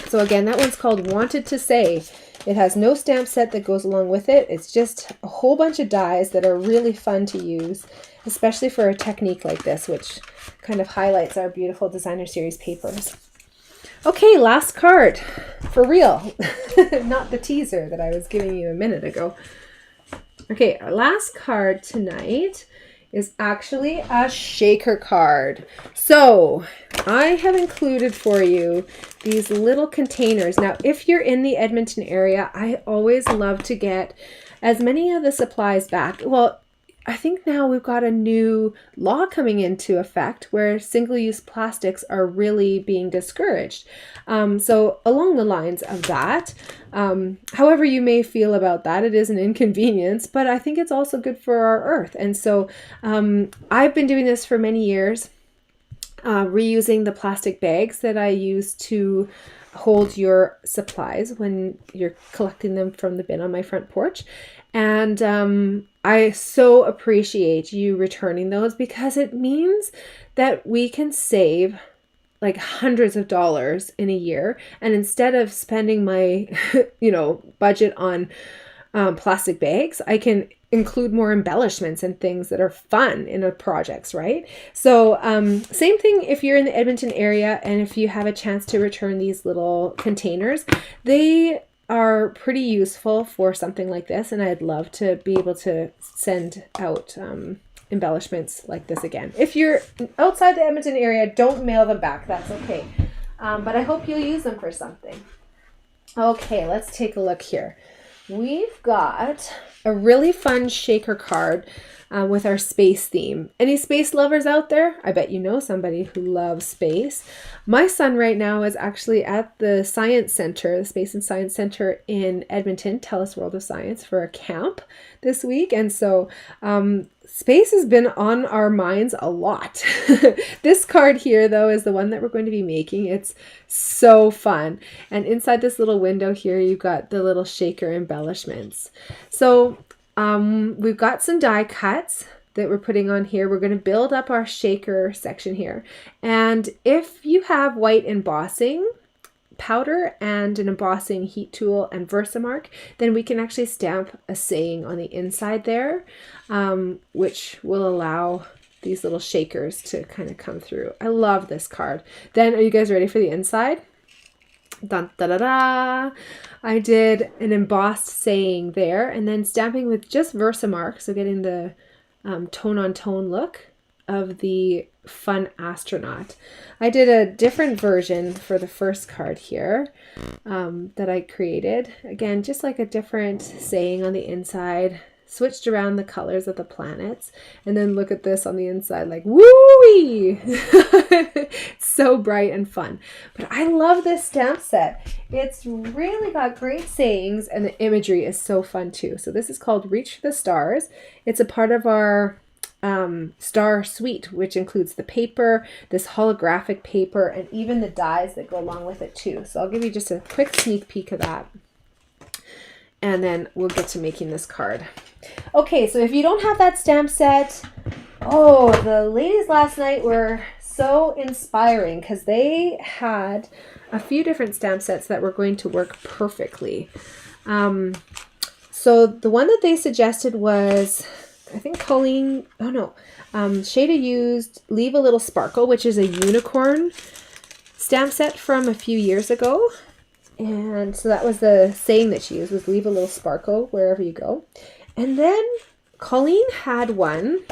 So again, that one's called Wanted to Say. It has no stamp set that goes along with it. It's just a whole bunch of dies that are really fun to use, especially for a technique like this, which kind of highlights our beautiful designer series papers. Okay, last card, for real, not the teaser that I was giving you a minute ago. Okay, our last card tonight is actually a shaker card. So I have included for you these little containers. Now, if you're in the Edmonton area, I always love to get as many of the supplies back. Well, I think now we've got a new law coming into effect where single-use plastics are really being discouraged. So along the lines of that, however you may feel about that, it is an inconvenience, but I think it's also good for our earth. And so I've been doing this for many years, reusing the plastic bags that I use to hold your supplies when you're collecting them from the bin on my front porch. And I so appreciate you returning those because it means that we can save like hundreds of dollars in a year. And instead of spending my, budget on plastic bags, I can include more embellishments and things that are fun in the projects, right? So same thing if you're in the Edmonton area and if you have a chance to return these little containers, they are pretty useful for something like this, and I'd love to be able to send out embellishments like this again. If you're outside the Edmonton area, don't mail them back. That's okay. But I hope you'll use them for something. Okay, let's take a look here. We've got a really fun shaker card with our space theme. Any space lovers out there? I bet you know somebody who loves space. My son right now is actually at the Science Center, the Space and Science Center in Edmonton, TELUS World of Science, for a camp this week. And so space has been on our minds a lot. This card here, though, is the one that we're going to be making. It's so fun. And inside this little window here, you've got the little shaker embellishments. So we've got some die cuts. that we're putting on here. We're going to build up our shaker section here. And if you have white embossing powder and an embossing heat tool and Versamark, then we can actually stamp a saying on the inside there, which will allow these little shakers to kind of come through. I love this card. Then, are you guys ready for the inside? Dun, da, da, da. I did an embossed saying there, and then stamping with just Versamark, so getting the tone-on-tone look of the fun astronaut. I did a different version for the first card here that I created. Again, just like a different saying on the inside, switched around the colors of the planets, and then look at this on the inside, like woo-wee! So bright and fun. But I love this stamp set. It's really got great sayings, and the imagery is so fun too. So this is called Reach for the Stars. It's a part of our star suite, which includes the paper, this holographic paper, and even the dies that go along with it too. So I'll give you just a quick sneak peek of that, and then we'll get to making this card. Okay, so if you don't have that stamp set, oh, the ladies last night were so inspiring because they had a few different stamp sets that were going to work perfectly. So the one that they suggested was, I think Colleen, Shada used Leave a Little Sparkle, which is a unicorn stamp set from a few years ago. And so that was the saying that she used, was leave a little sparkle wherever you go. And then Colleen had one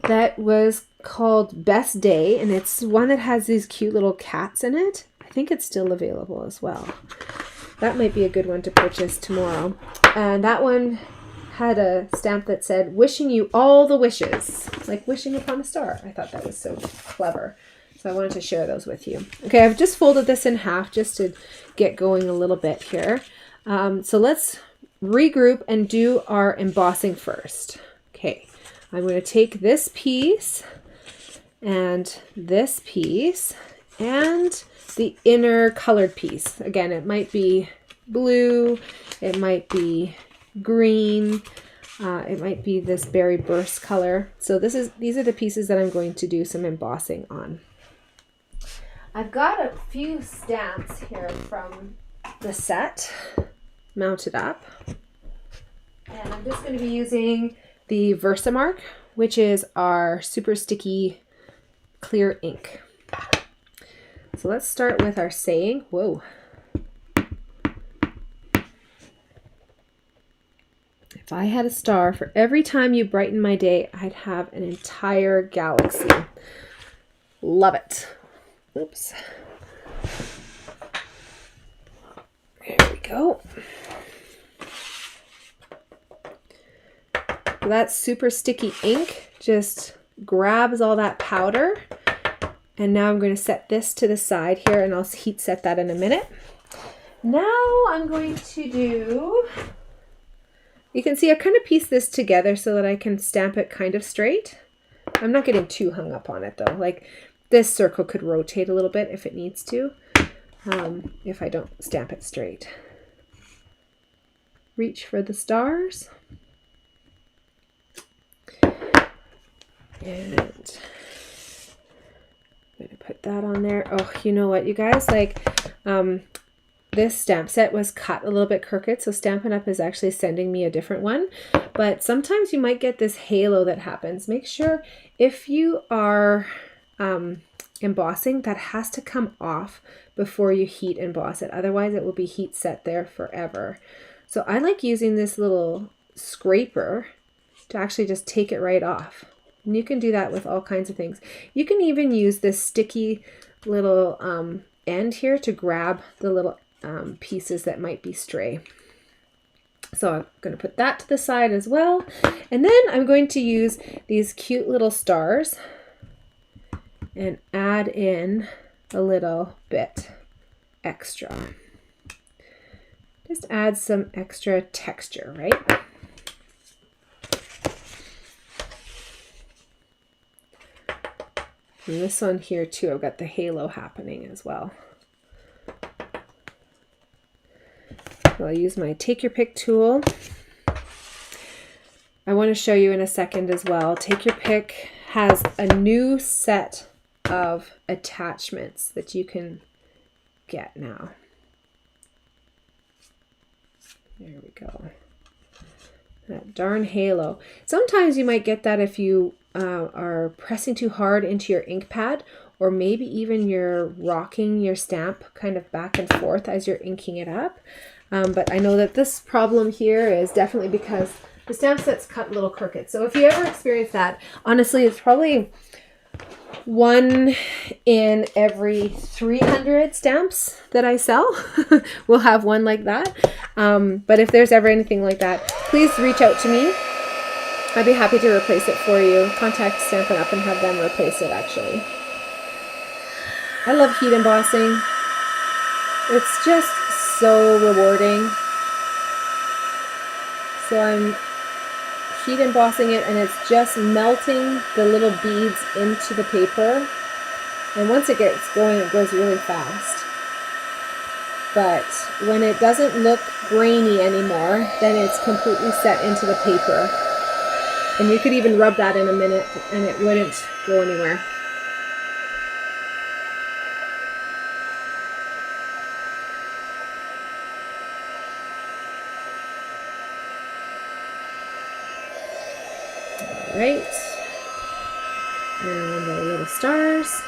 that was called Best Day, and it's one that has these cute little cats in it. I think it's still available as well. That might be a good one to purchase tomorrow. And that one had a stamp that said, wishing you all the wishes, like wishing upon a star. I thought that was so clever. So I wanted to share those with you. Okay, I've just folded this in half just to get going a little bit here. So let's regroup and do our embossing first. Okay, I'm going to take this piece and this piece and the inner colored piece. Again, it might be blue, it might be green, it might be this berry burst color. So these are the pieces that I'm going to do some embossing on. I've got a few stamps here from the set mounted up, and I'm just going to be using the Versamark, which is our super sticky clear ink. So let's start with our saying. Whoa. If I had a star for every time you brighten my day, I'd have an entire galaxy. Love it. Oops. There we go. That super sticky ink just grabs all that powder. And now I'm going to set this to the side here, and I'll heat set that in a minute. Now I'm going to do, you can see I kind of pieced this together so that I can stamp it kind of straight. I'm not getting too hung up on it though. Like, this circle could rotate a little bit if it needs to, if I don't stamp it straight. Reach for the stars. And I'm going to put that on there. Oh, you know what, you guys? Like, this stamp set was cut a little bit crooked, so Stampin' Up! Is actually sending me a different one. But sometimes you might get this halo that happens. Make sure if you are embossing, that has to come off before you heat emboss it. Otherwise it will be heat set there forever. So I like using this little scraper to actually just take it right off. And you can do that with all kinds of things. You can even use this sticky little end here to grab the little pieces that might be stray. So I'm going to put that to the side as well. And then I'm going to use these cute little stars and add in a little bit extra. Just add some extra texture, right? And this one here too, I've got the halo happening as well. So I'll use my take your pick tool. I want to show you in a second as well. Take Your Pick has a new set of attachments that you can get now. There we go. That darn halo. Sometimes you might get that if you are pressing too hard into your ink pad, or maybe even you're rocking your stamp kind of back and forth as you're inking it up. But I know that this problem here is definitely because the stamp set's cut a little crooked. So if you ever experience that, honestly, it's probably 1 in every 300 stamps that I sell will have one like that. But if there's ever anything like that, please reach out to me. I'd be happy to replace it for you. Contact Stampin' Up! And have them replace it, actually. I love heat embossing. It's just so rewarding. So I'm heat embossing it, and it's just melting the little beads into the paper. And once it gets going, it goes really fast. But when it doesn't look grainy anymore, then it's completely set into the paper. And you could even rub that in a minute and it wouldn't go anywhere. All right. And the little stars.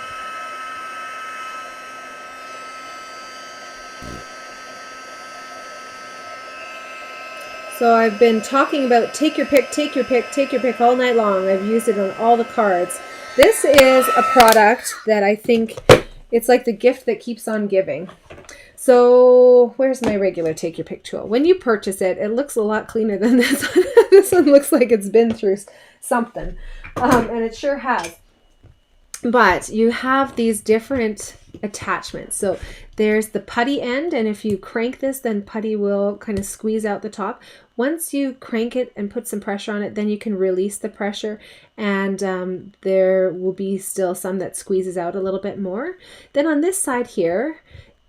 So I've been talking about take your pick, take your pick, take your pick all night long. I've used it on all the cards. This is a product that I think it's like the gift that keeps on giving. So where's my regular take your pick tool? When you purchase it, it looks a lot cleaner than this one. This one looks like it's been through something, and it sure has. But you have these different attachments. So there's the putty end, and if you crank this, then putty will kind of squeeze out the top. Once you crank it and put some pressure on it, then you can release the pressure, and there will be still some that squeezes out a little bit more. Then on this side here,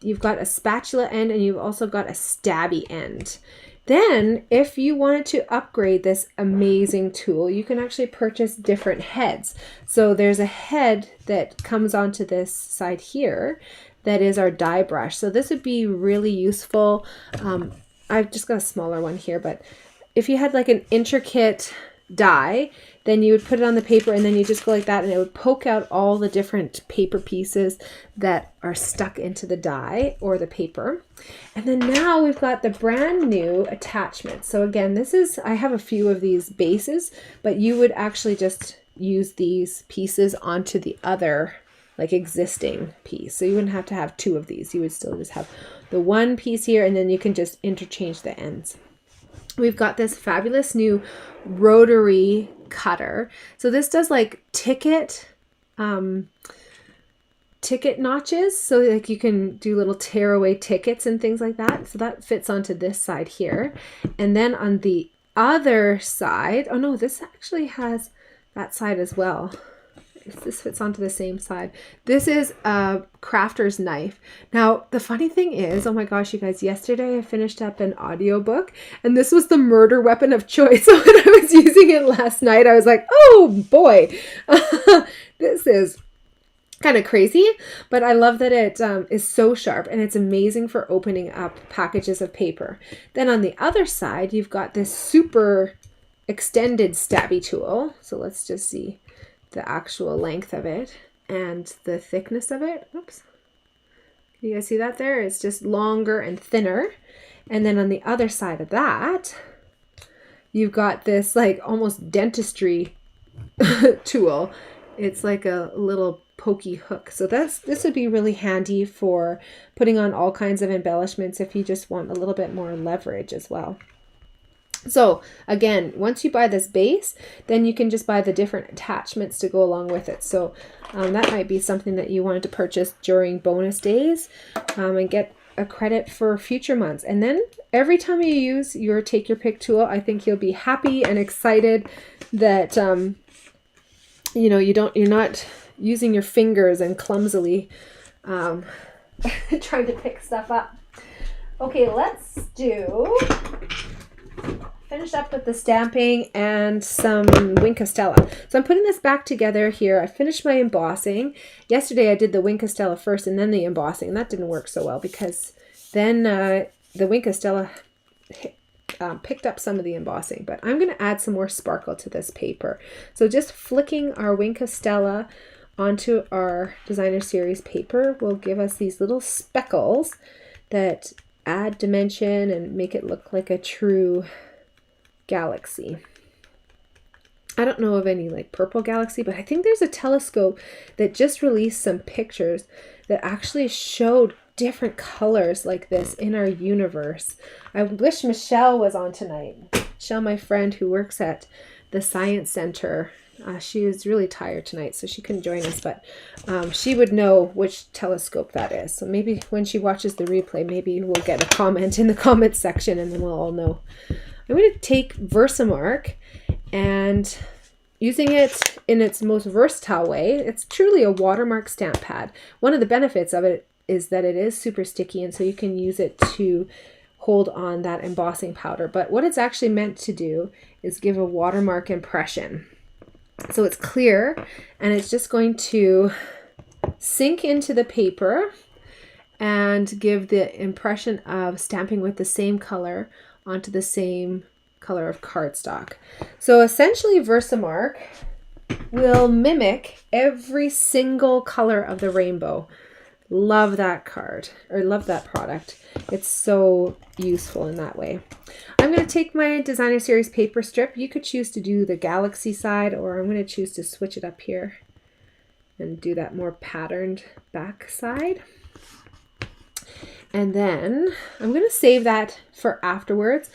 you've got a spatula end, and you've also got a stabby end. Then, if you wanted to upgrade this amazing tool, you can actually purchase different heads. So there's a head that comes onto this side here that is our die brush. So this would be really useful. I've just got a smaller one here, but if you had like an intricate die, then you would put it on the paper, and then you just go like that, and it would poke out all the different paper pieces that are stuck into the die or the paper. And then now we've got the brand new attachment. So again, this is, I have a few of these bases, but you would actually just use these pieces onto the other like existing piece. So you wouldn't have to have two of these. You would still just have the one piece here, and then you can just interchange the ends. We've got this fabulous new rotary cutter. So this does like ticket notches. So like you can do little tear away tickets and things like that. So that fits onto this side here. And then on the other side, oh no, this actually has that side as well. This fits onto the same side. This is a crafter's knife. Now, the funny thing is, oh my gosh, you guys, yesterday I finished up an audiobook, and this was the murder weapon of choice. So when I was using it last night, I was like, oh boy, this is kind of crazy, but I love that it is so sharp, and it's amazing for opening up packages of paper. Then on the other side, you've got this super extended stabby tool. So let's just see the actual length of it and the thickness of it. Oops. You guys see that there? It's just longer and thinner. And then on the other side of that, you've got this like almost dentistry tool. It's like a little pokey hook. So this would be really handy for putting on all kinds of embellishments if you just want a little bit more leverage as well. So again, once you buy this base, then you can just buy the different attachments to go along with it. So that might be something that you wanted to purchase during bonus days and get a credit for future months. And then every time you use your Take Your Pick tool, I think you'll be happy and excited that you know, you're not using your fingers and clumsily trying to pick stuff up. Okay, let's do finished up with the stamping and some 𝘾𝙧𝙧𝙗𝙗. So I'm putting this back together here. I finished my embossing. Yesterday I did the 𝘾𝙧𝙧𝙗 first and then the embossing. That didn't work so well because then the 𝘾𝙧𝙧𝙗 picked up some of the embossing. But I'm going to add some more sparkle to this paper. So just flicking our 𝘾𝙧𝙧𝙗 onto our designer series paper will give us these little speckles that add dimension and make it look like a true galaxy. I don't know of any like purple galaxy, but I think there's a telescope that just released some pictures that actually showed different colors like this in our universe. I wish Michelle was on tonight. Michelle, my friend who works at the Science Center, she was really tired tonight, so she couldn't join us, but she would know which telescope that is. So maybe when she watches the replay, maybe we'll get a comment in the comments section and then we'll all know. I'm going to take Versamark and using it in its most versatile way. It's truly a watermark stamp pad. One of the benefits of it is that it is super sticky, and so you can use it to hold on that embossing powder. But what it's actually meant to do is give a watermark impression. So it's clear and it's just going to sink into the paper and give the impression of stamping with the same color onto the same color of cardstock. So essentially Versamark will mimic every single color of the rainbow. Love that card, or love that product. It's so useful in that way. I'm going to take my designer series paper strip. You could choose to do the galaxy side, or I'm going to choose to switch it up here and do that more patterned back side. And then I'm going to save that for afterwards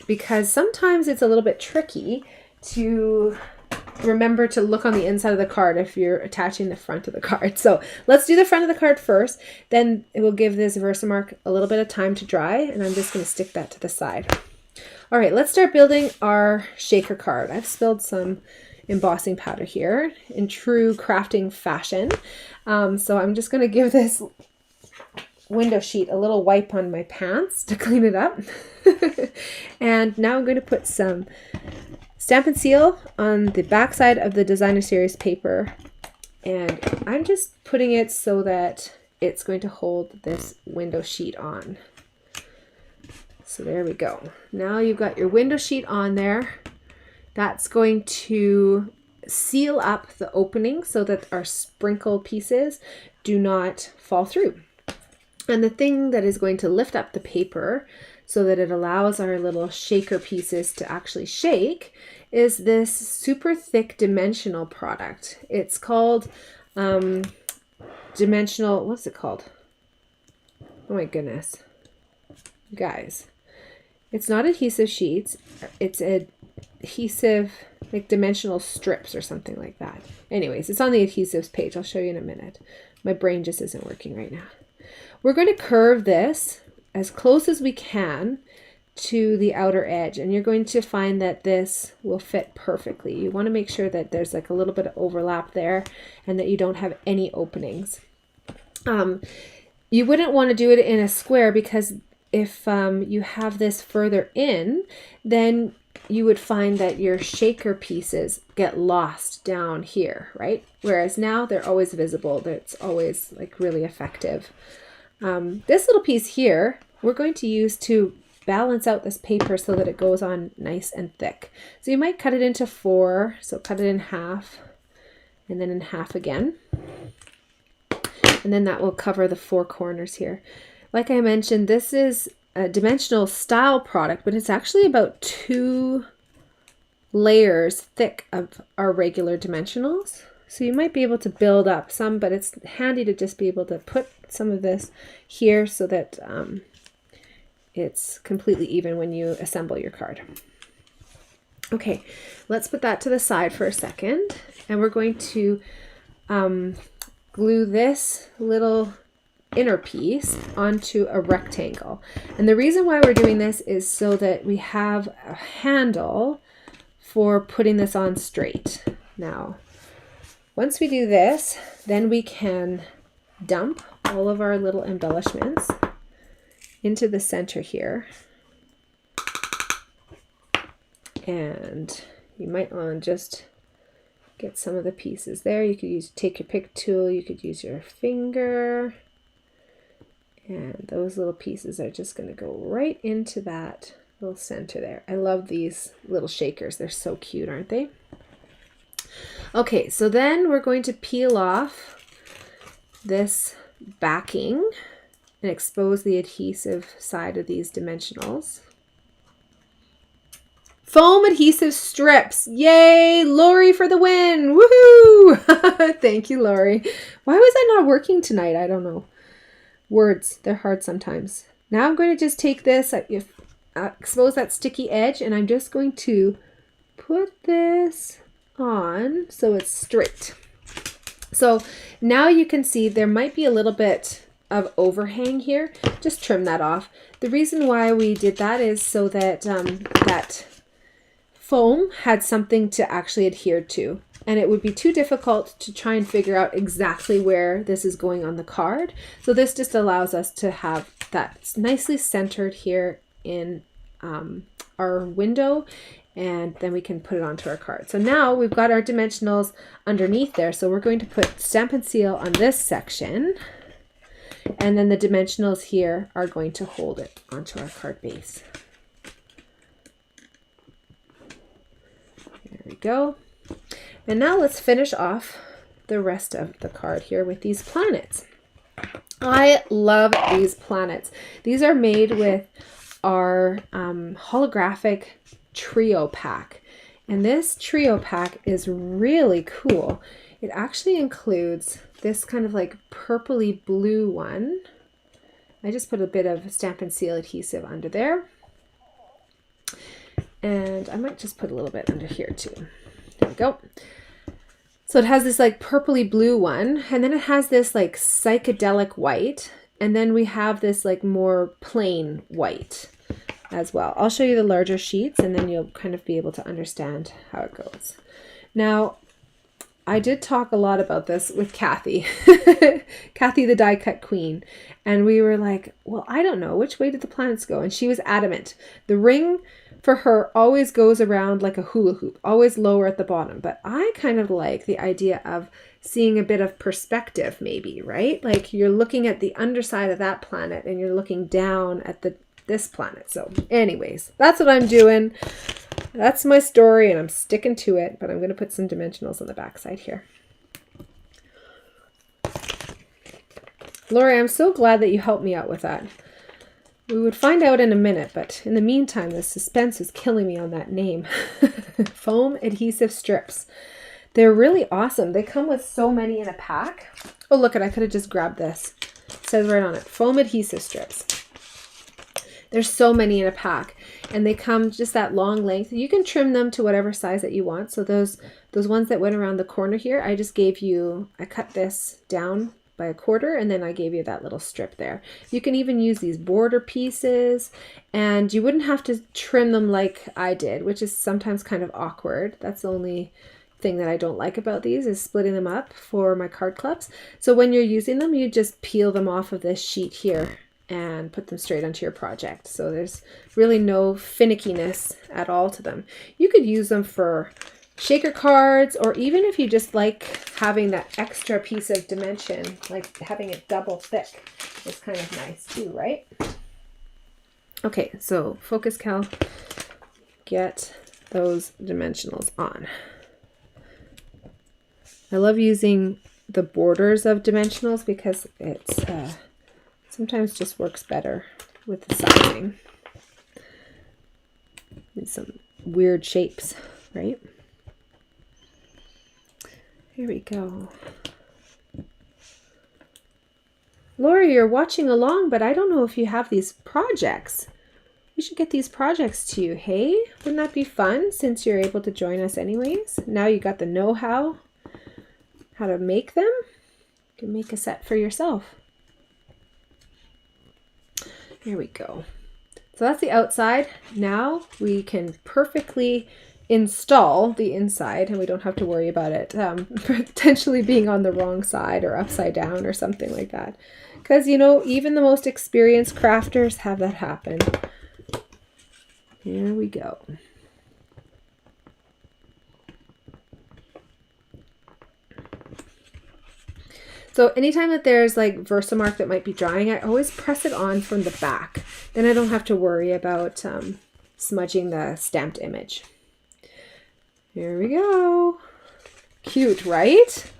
because sometimes it's a little bit tricky to remember to look on the inside of the card if you're attaching the front of the card. So let's do the front of the card first. Then it will give this Versamark a little bit of time to dry, and I'm just going to stick that to the side. All right, let's start building our shaker card. I've spilled some embossing powder here in true crafting fashion. So I'm just going to give this window sheet a little wipe on my pants to clean it up. And now I'm going to put some Stampin' Seal on the back side of the designer series paper, and I'm just putting it so that it's going to hold this window sheet on. So there we go. Now you've got your window sheet on there. That's going to seal up the opening so that our sprinkle pieces do not fall through. And the thing that is going to lift up the paper so that it allows our little shaker pieces to actually shake is this super thick dimensional product. It's called dimensional, what's it called? Oh my goodness. Guys, it's not adhesive sheets. It's adhesive, like dimensional strips or something like that. Anyways, it's on the adhesives page. I'll show you in a minute. My brain just isn't working right now. We're going to curve this as close as we can to the outer edge, and you're going to find that this will fit perfectly. You want to make sure that there's like a little bit of overlap there and that you don't have any openings. You wouldn't want to do it in a square because if you have this further in, then you would find that your shaker pieces get lost down here, right? Whereas now they're always visible. That's always like really effective. This little piece here, we're going to use to balance out this paper so that it goes on nice and thick. So you might cut it into 4, so cut it in half and then in half again. And then that will cover the 4 corners here. Like I mentioned, this is a dimensional style product, but it's actually about 2 layers thick of our regular dimensionals. So you might be able to build up some, but it's handy to just be able to put some of this here so that it's completely even when you assemble your card. Okay, let's put that to the side for a second, and we're going to glue this little inner piece onto a rectangle. And the reason why we're doing this is so that we have a handle for putting this on straight. Now, once we do this, then we can dump all of our little embellishments into the center here. And you might want to just get some of the pieces there. You could take your pick tool, you could use your finger. And those little pieces are just going to go right into that little center there. I love these little shakers. They're so cute, aren't they? Okay, so then we're going to peel off this backing and expose the adhesive side of these dimensionals. Foam adhesive strips. Yay, Lori for the win. Woohoo! Thank you, Lori. Why was that not working tonight? I don't know. Words, they're hard sometimes. Now I'm going to just take this, expose that sticky edge, and I'm just going to put this on so it's straight. So now you can see there might be a little bit of overhang here. Just trim that off. The reason why we did that is so that that foam had something to actually adhere to, and it would be too difficult to try and figure out exactly where this is going on the card. So this just allows us to have that nicely centered here in our window, and then we can put it onto our card. So now we've got our dimensionals underneath there. So we're going to put Stampin' Seal on this section, and then the dimensionals here are going to hold it onto our card base. There we go. And now let's finish off the rest of the card here with these planets. I love these planets. These are made with our holographic trio pack. And this trio pack is really cool. It actually includes this kind of like purpley blue one. I just put a bit of Stampin' Seal adhesive under there. And I might just put a little bit under here too. There we go. So it has this like purpley blue one, and then it has this like psychedelic white, and then we have this like more plain white as well. I'll show you the larger sheets, and then you'll kind of be able to understand how it goes. Now, I did talk a lot about this with Kathy, Kathy the die cut queen, and we were like, well, I don't know, which way did the planets go? And she was adamant. The ring for her always goes around like a hula hoop, always lower at the bottom. But I kind of like the idea of seeing a bit of perspective maybe, right? Like you're looking at the underside of that planet and you're looking down at this planet. So anyways, that's what I'm doing. That's my story and I'm sticking to it, but I'm going to put some dimensionals on the back side here. Lori, I'm so glad that you helped me out with that. We would find out in a minute, but in the meantime, the suspense is killing me on that name. Foam adhesive strips. They're really awesome. They come with so many in a pack. Oh, look, I could have just grabbed this. It says right on it, foam adhesive strips. There's so many in a pack, and they come just that long length. You can trim them to whatever size that you want. So those ones that went around the corner here, I cut this down by a quarter, and then I gave you that little strip there. You can even use these border pieces, and you wouldn't have to trim them like I did, which is sometimes kind of awkward. That's the only thing that I don't like about these, is splitting them up for my card clubs. So when you're using them, you just peel them off of this sheet here and put them straight onto your project. So there's really no finickiness at all to them. You could use them for shaker cards, or even if you just like having that extra piece of dimension, like having it double thick is kind of nice too, right? Okay, so focus, Cal. Get those dimensionals on. I love using the borders of dimensionals because it's sometimes just works better with the sizing. And some weird shapes, right? Here we go. Lori, you're watching along, but I don't know if you have these projects. We should get these projects to you, hey? Wouldn't that be fun since you're able to join us anyways? Now you got the know-how to make them. You can make a set for yourself. Here we go. So that's the outside. Now we can perfectly install the inside, and we don't have to worry about it potentially being on the wrong side or upside down or something like that. Because, you know, even the most experienced crafters have that happen. Here we go. So anytime that there's like Versamark that might be drying, I always press it on from the back. Then I don't have to worry about smudging the stamped image. Here we go. Cute, right?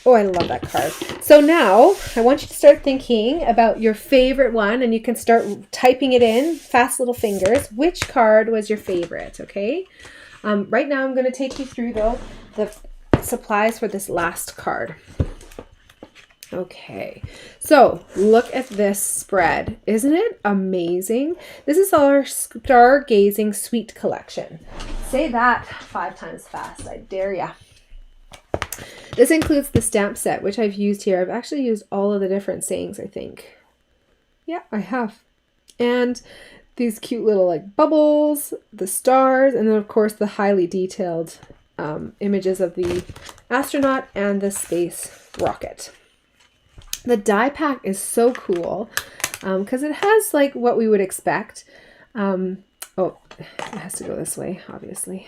Oh, I love that card. So now I want you to start thinking about your favorite one, and you can start typing it in, fast little fingers. Which card was your favorite, okay? Right now I'm going to take you through the supplies for this last card. Okay, so look at this spread. Isn't it amazing? This is our Stargazing Sweet collection. Say that 5 times fast, I dare ya. This includes the stamp set, which I've used here. I've actually used all of the different sayings, I think. Yeah, I have. And these cute little like bubbles, the stars, and then of course the highly detailed images of the astronaut and the space rocket. The die pack is so cool because it has like what we would expect. Oh, it has to go this way, obviously.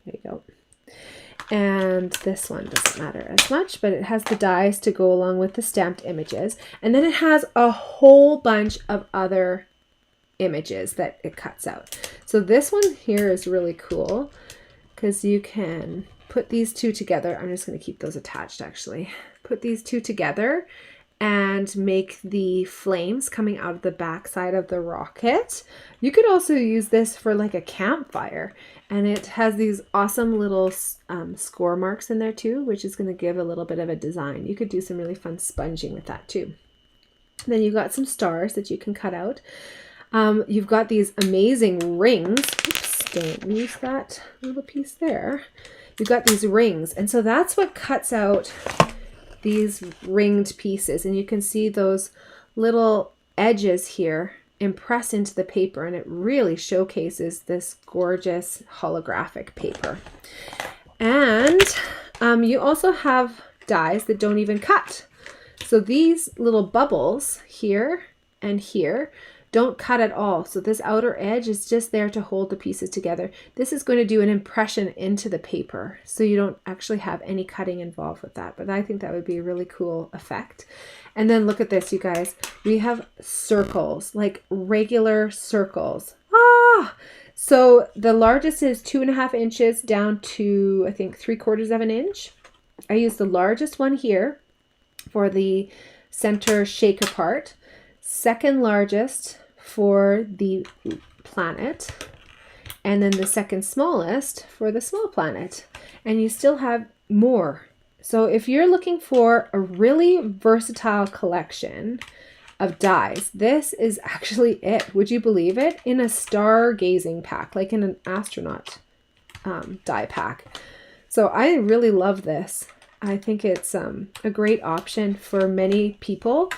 There you go. And this one doesn't matter as much, but it has the dies to go along with the stamped images. And then it has a whole bunch of other images that it cuts out. So this one here is really cool because you can put these two together. I'm just going to keep those attached actually. Put these two together and make the flames coming out of the back side of the rocket. You could also use this for like a campfire, and it has these awesome little score marks in there too, which is going to give a little bit of a design. You could do some really fun sponging with that too. Then you've got some stars that you can cut out. You've got these amazing rings. Oops, don't lose that little piece there. You've got these rings, and so that's what cuts out these ringed pieces, and you can see those little edges here impress into the paper, and it really showcases this gorgeous holographic paper. And you also have dies that don't even cut. So these little bubbles here and here don't cut at all. So this outer edge is just there to hold the pieces together. This is going to do an impression into the paper, so you don't actually have any cutting involved with that. But I think that would be a really cool effect. And then look at this, you guys. We have circles, like regular circles. So the largest is 2.5 inches down to, I think, 3/4 of an inch. I use the largest one here for the center shaker part. Second largest for the planet, and then the second smallest for the small planet. And you still have more. So if you're looking for a really versatile collection of dies, this is actually it. Would you believe it? In a stargazing pack, like in an astronaut die pack. So I really love this. I think it's a great option for many people.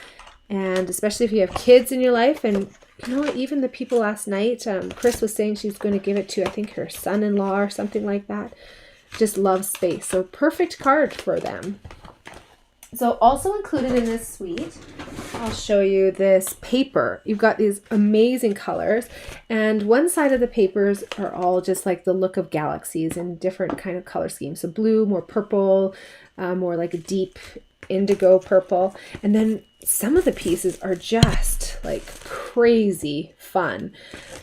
And especially if you have kids in your life, and you know, even the people last night, Chris was saying she's going to give it to, I think, her son-in-law or something like that. Just love space. So perfect card for them. So also included in this suite, I'll show you this paper. You've got these amazing colors, and one side of the papers are all just like the look of galaxies in different kind of color schemes. So blue, more purple, more like a deep indigo purple, and then some of the pieces are just like crazy fun.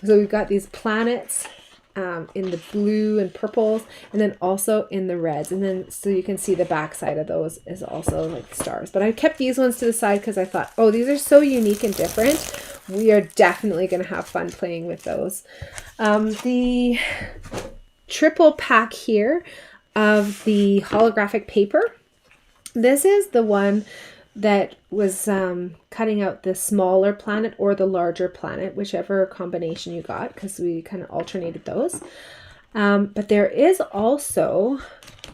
So we've got these planets in the blue and purples, and then also in the reds, and then so you can see the back side of those is also like stars. But I kept these ones to the side because I thought, oh, these are so unique and different. We are definitely going to have fun playing with those. The triple pack here of the holographic paper. This is the one that was cutting out the smaller planet or the larger planet, whichever combination you got, because we kind of alternated those. But there is also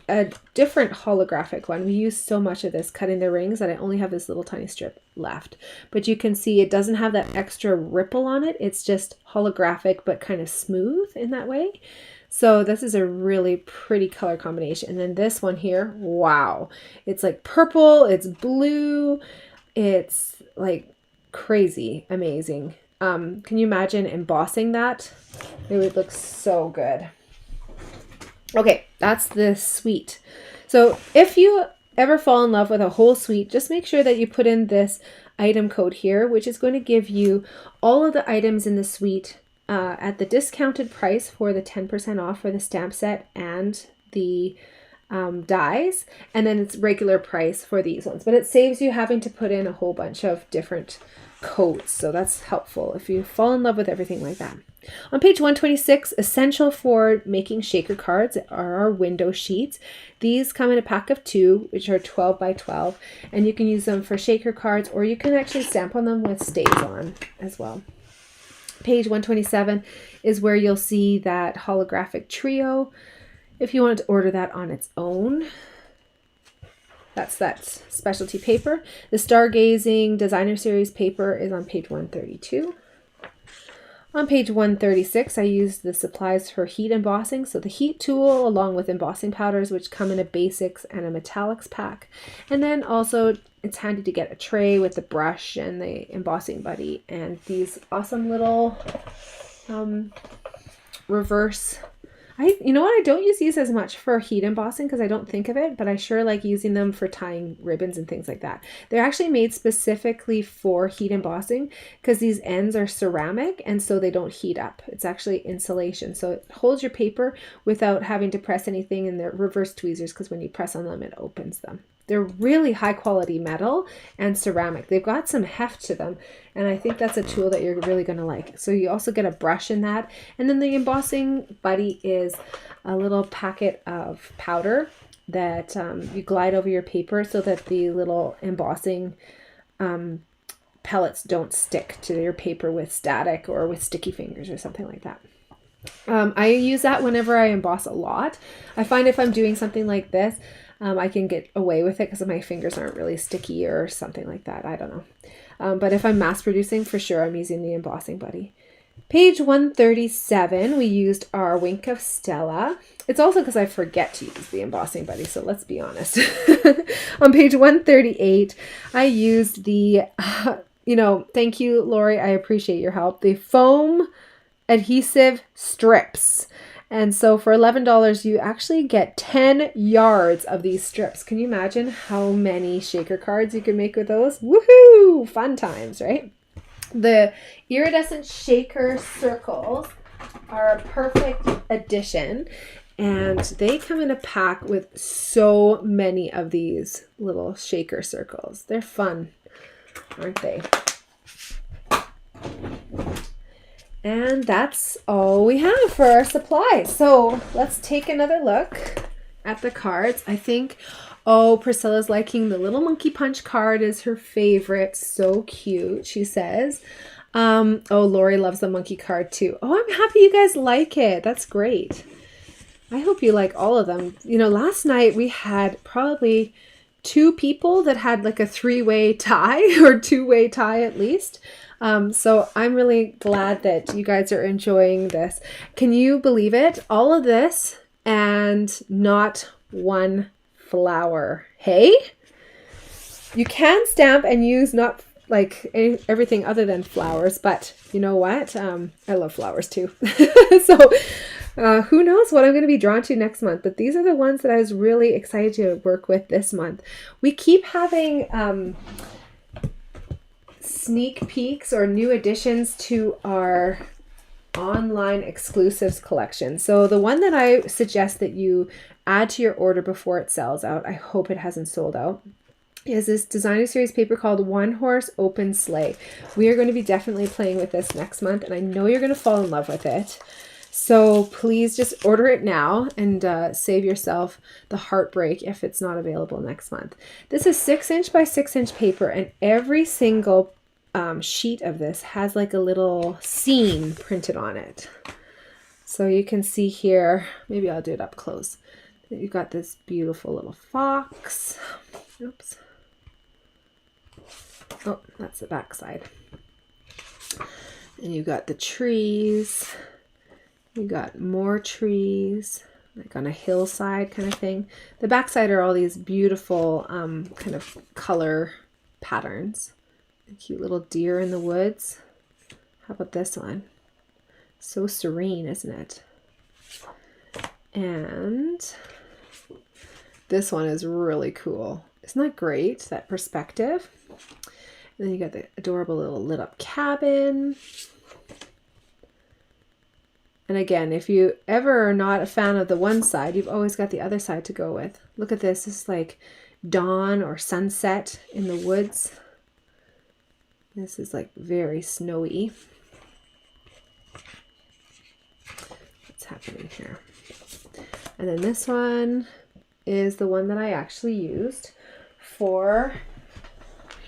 a different holographic one. We use so much of this cutting the rings that I only have this little tiny strip left. But you can see it doesn't have that extra ripple on it. It's just holographic, but kind of smooth in that way. So this is a really pretty color combination. And then this one here, wow. It's like purple, it's blue, it's like crazy amazing. Can you imagine embossing that? It would look so good. Okay, that's the suite. So if you ever fall in love with a whole suite, just make sure that you put in this item code here, which is going to give you all of the items in the suite at the discounted price for the 10% off for the stamp set and the dies, and then it's regular price for these ones, but it saves you having to put in a whole bunch of different codes, so that's helpful if you fall in love with everything like that. On page 126, essential for making shaker cards are our window sheets. These come in a pack of 2, which are 12 by 12, and you can use them for shaker cards, or you can actually stamp on them with stays on as well. Page 127 is where you'll see that holographic trio. If you wanted to order that on its own, that's that specialty paper. The Stargazing Designer Series paper is on page 132. On page 136, I used the supplies for heat embossing. So the heat tool along with embossing powders, which come in a basics and a metallics pack. And then also it's handy to get a tray with the brush and the embossing buddy and these awesome little reverse. You know what? I don't use these as much for heat embossing because I don't think of it, but I sure like using them for tying ribbons and things like that. They're actually made specifically for heat embossing because these ends are ceramic and so they don't heat up. It's actually insulation. So it holds your paper without having to press anything, and they're reverse tweezers because when you press on them, it opens them. They're really high quality metal and ceramic. They've got some heft to them, and I think that's a tool that you're really going to like. So you also get a brush in that. And then the embossing buddy is a little packet of powder that you glide over your paper so that the little embossing pellets don't stick to your paper with static or with sticky fingers or something like that. I use that whenever I emboss a lot. I find if I'm doing something like this, I can get away with it because my fingers aren't really sticky or something like that. I don't know. But if I'm mass producing, for sure, I'm using the embossing buddy. Page 137, we used our Wink of Stella. It's also because I forget to use the embossing buddy, so let's be honest. On page 138, I used the, thank you, Lori, I appreciate your help, the foam adhesive strips. And so for $11, you actually get 10 yards of these strips. Can you imagine how many shaker cards you can make with those? Woohoo! Fun times, right? The iridescent shaker circles are a perfect addition, and they come in a pack with so many of these little shaker circles. They're fun, aren't they? And that's all we have for our supplies. So let's take another look at the cards. I think, Priscilla's liking the little monkey punch card is her favorite. So cute, she says. Lori loves the monkey card too. I'm happy you guys like it. That's great. I hope you like all of them. Last night we had probably 2 people that had like a 3-way tie or 2-way tie at least. So I'm really glad that you guys are enjoying this. Can you believe it? All of this and not one flower. Hey? You can stamp and use not like everything other than flowers, but you know what? I love flowers too. So who knows what I'm going to be drawn to next month, but these are the ones that I was really excited to work with this month. We keep having sneak peeks or new additions to our online exclusives collection. So the one that I suggest that you add to your order before it sells out, I hope it hasn't sold out, is this designer series paper called One Horse Open Sleigh. We are going to be definitely playing with this next month, and I know you're going to fall in love with it. So please just order it now and save yourself the heartbreak if it's not available next month. This is 6-inch by 6-inch paper, and every single sheet of this has like a little scene printed on it. So you can see here, maybe I'll do it up close. You've got this beautiful little fox. Oops. Oh, that's the back side. And you've got the trees. You got more trees, like on a hillside kind of thing. The backside are all these beautiful kind of color patterns. A cute little deer in the woods. How about this one? So serene, isn't it? And This one is really cool. Isn't that great? That perspective. And then you got the adorable little lit up cabin. And again, if you ever are not a fan of the one side, you've always got the other side to go with. Look at this. This is like dawn or sunset in the woods. This is like very snowy. What's happening here? And then this one is the one that I actually used for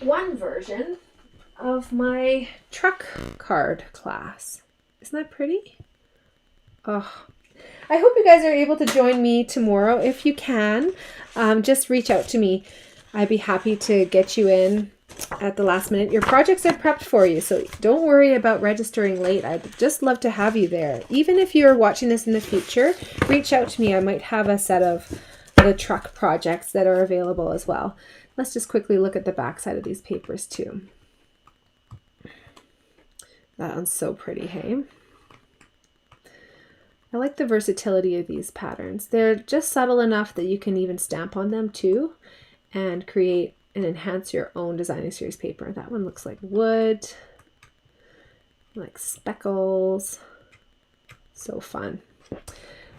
one version of my truck card class. Isn't that pretty? Oh, I hope you guys are able to join me tomorrow. If you can, just reach out to me. I'd be happy to get you in at the last minute. Your projects are prepped for you, so don't worry about registering late. I'd just love to have you there. Even if you're watching this in the future, reach out to me. I might have a set of the truck projects that are available as well. Let's just quickly look at the back side of these papers too. That one's so pretty, hey? I like the versatility of these patterns. They're just subtle enough that you can even stamp on them too and create and enhance your own designing series paper. That one looks like wood, like speckles. So fun.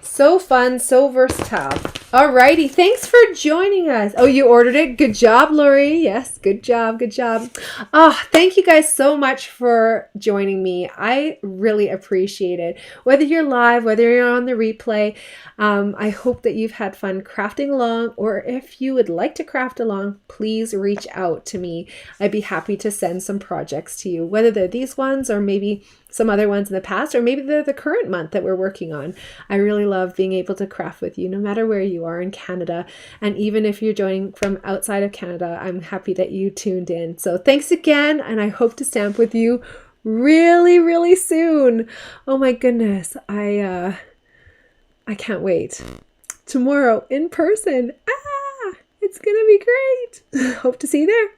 So fun, so versatile. Alrighty, thanks for joining us. Oh, you ordered it? Good job, Lori. Yes, good job, good job. Oh, thank you guys so much for joining me. I really appreciate it. Whether you're live, whether you're on the replay, I hope that you've had fun crafting along, or if you would like to craft along, please reach out to me. I'd be happy to send some projects to you, whether they're these ones or maybe some other ones in the past, or maybe they're the current month that we're working on. I really love being able to craft with you no matter where you are in Canada. And even if you're joining from outside of Canada, I'm happy that you tuned in. So thanks again, and I hope to stamp with you really, really soon. Oh my goodness. I can't wait. Tomorrow in person. It's gonna be great. Hope to see you there.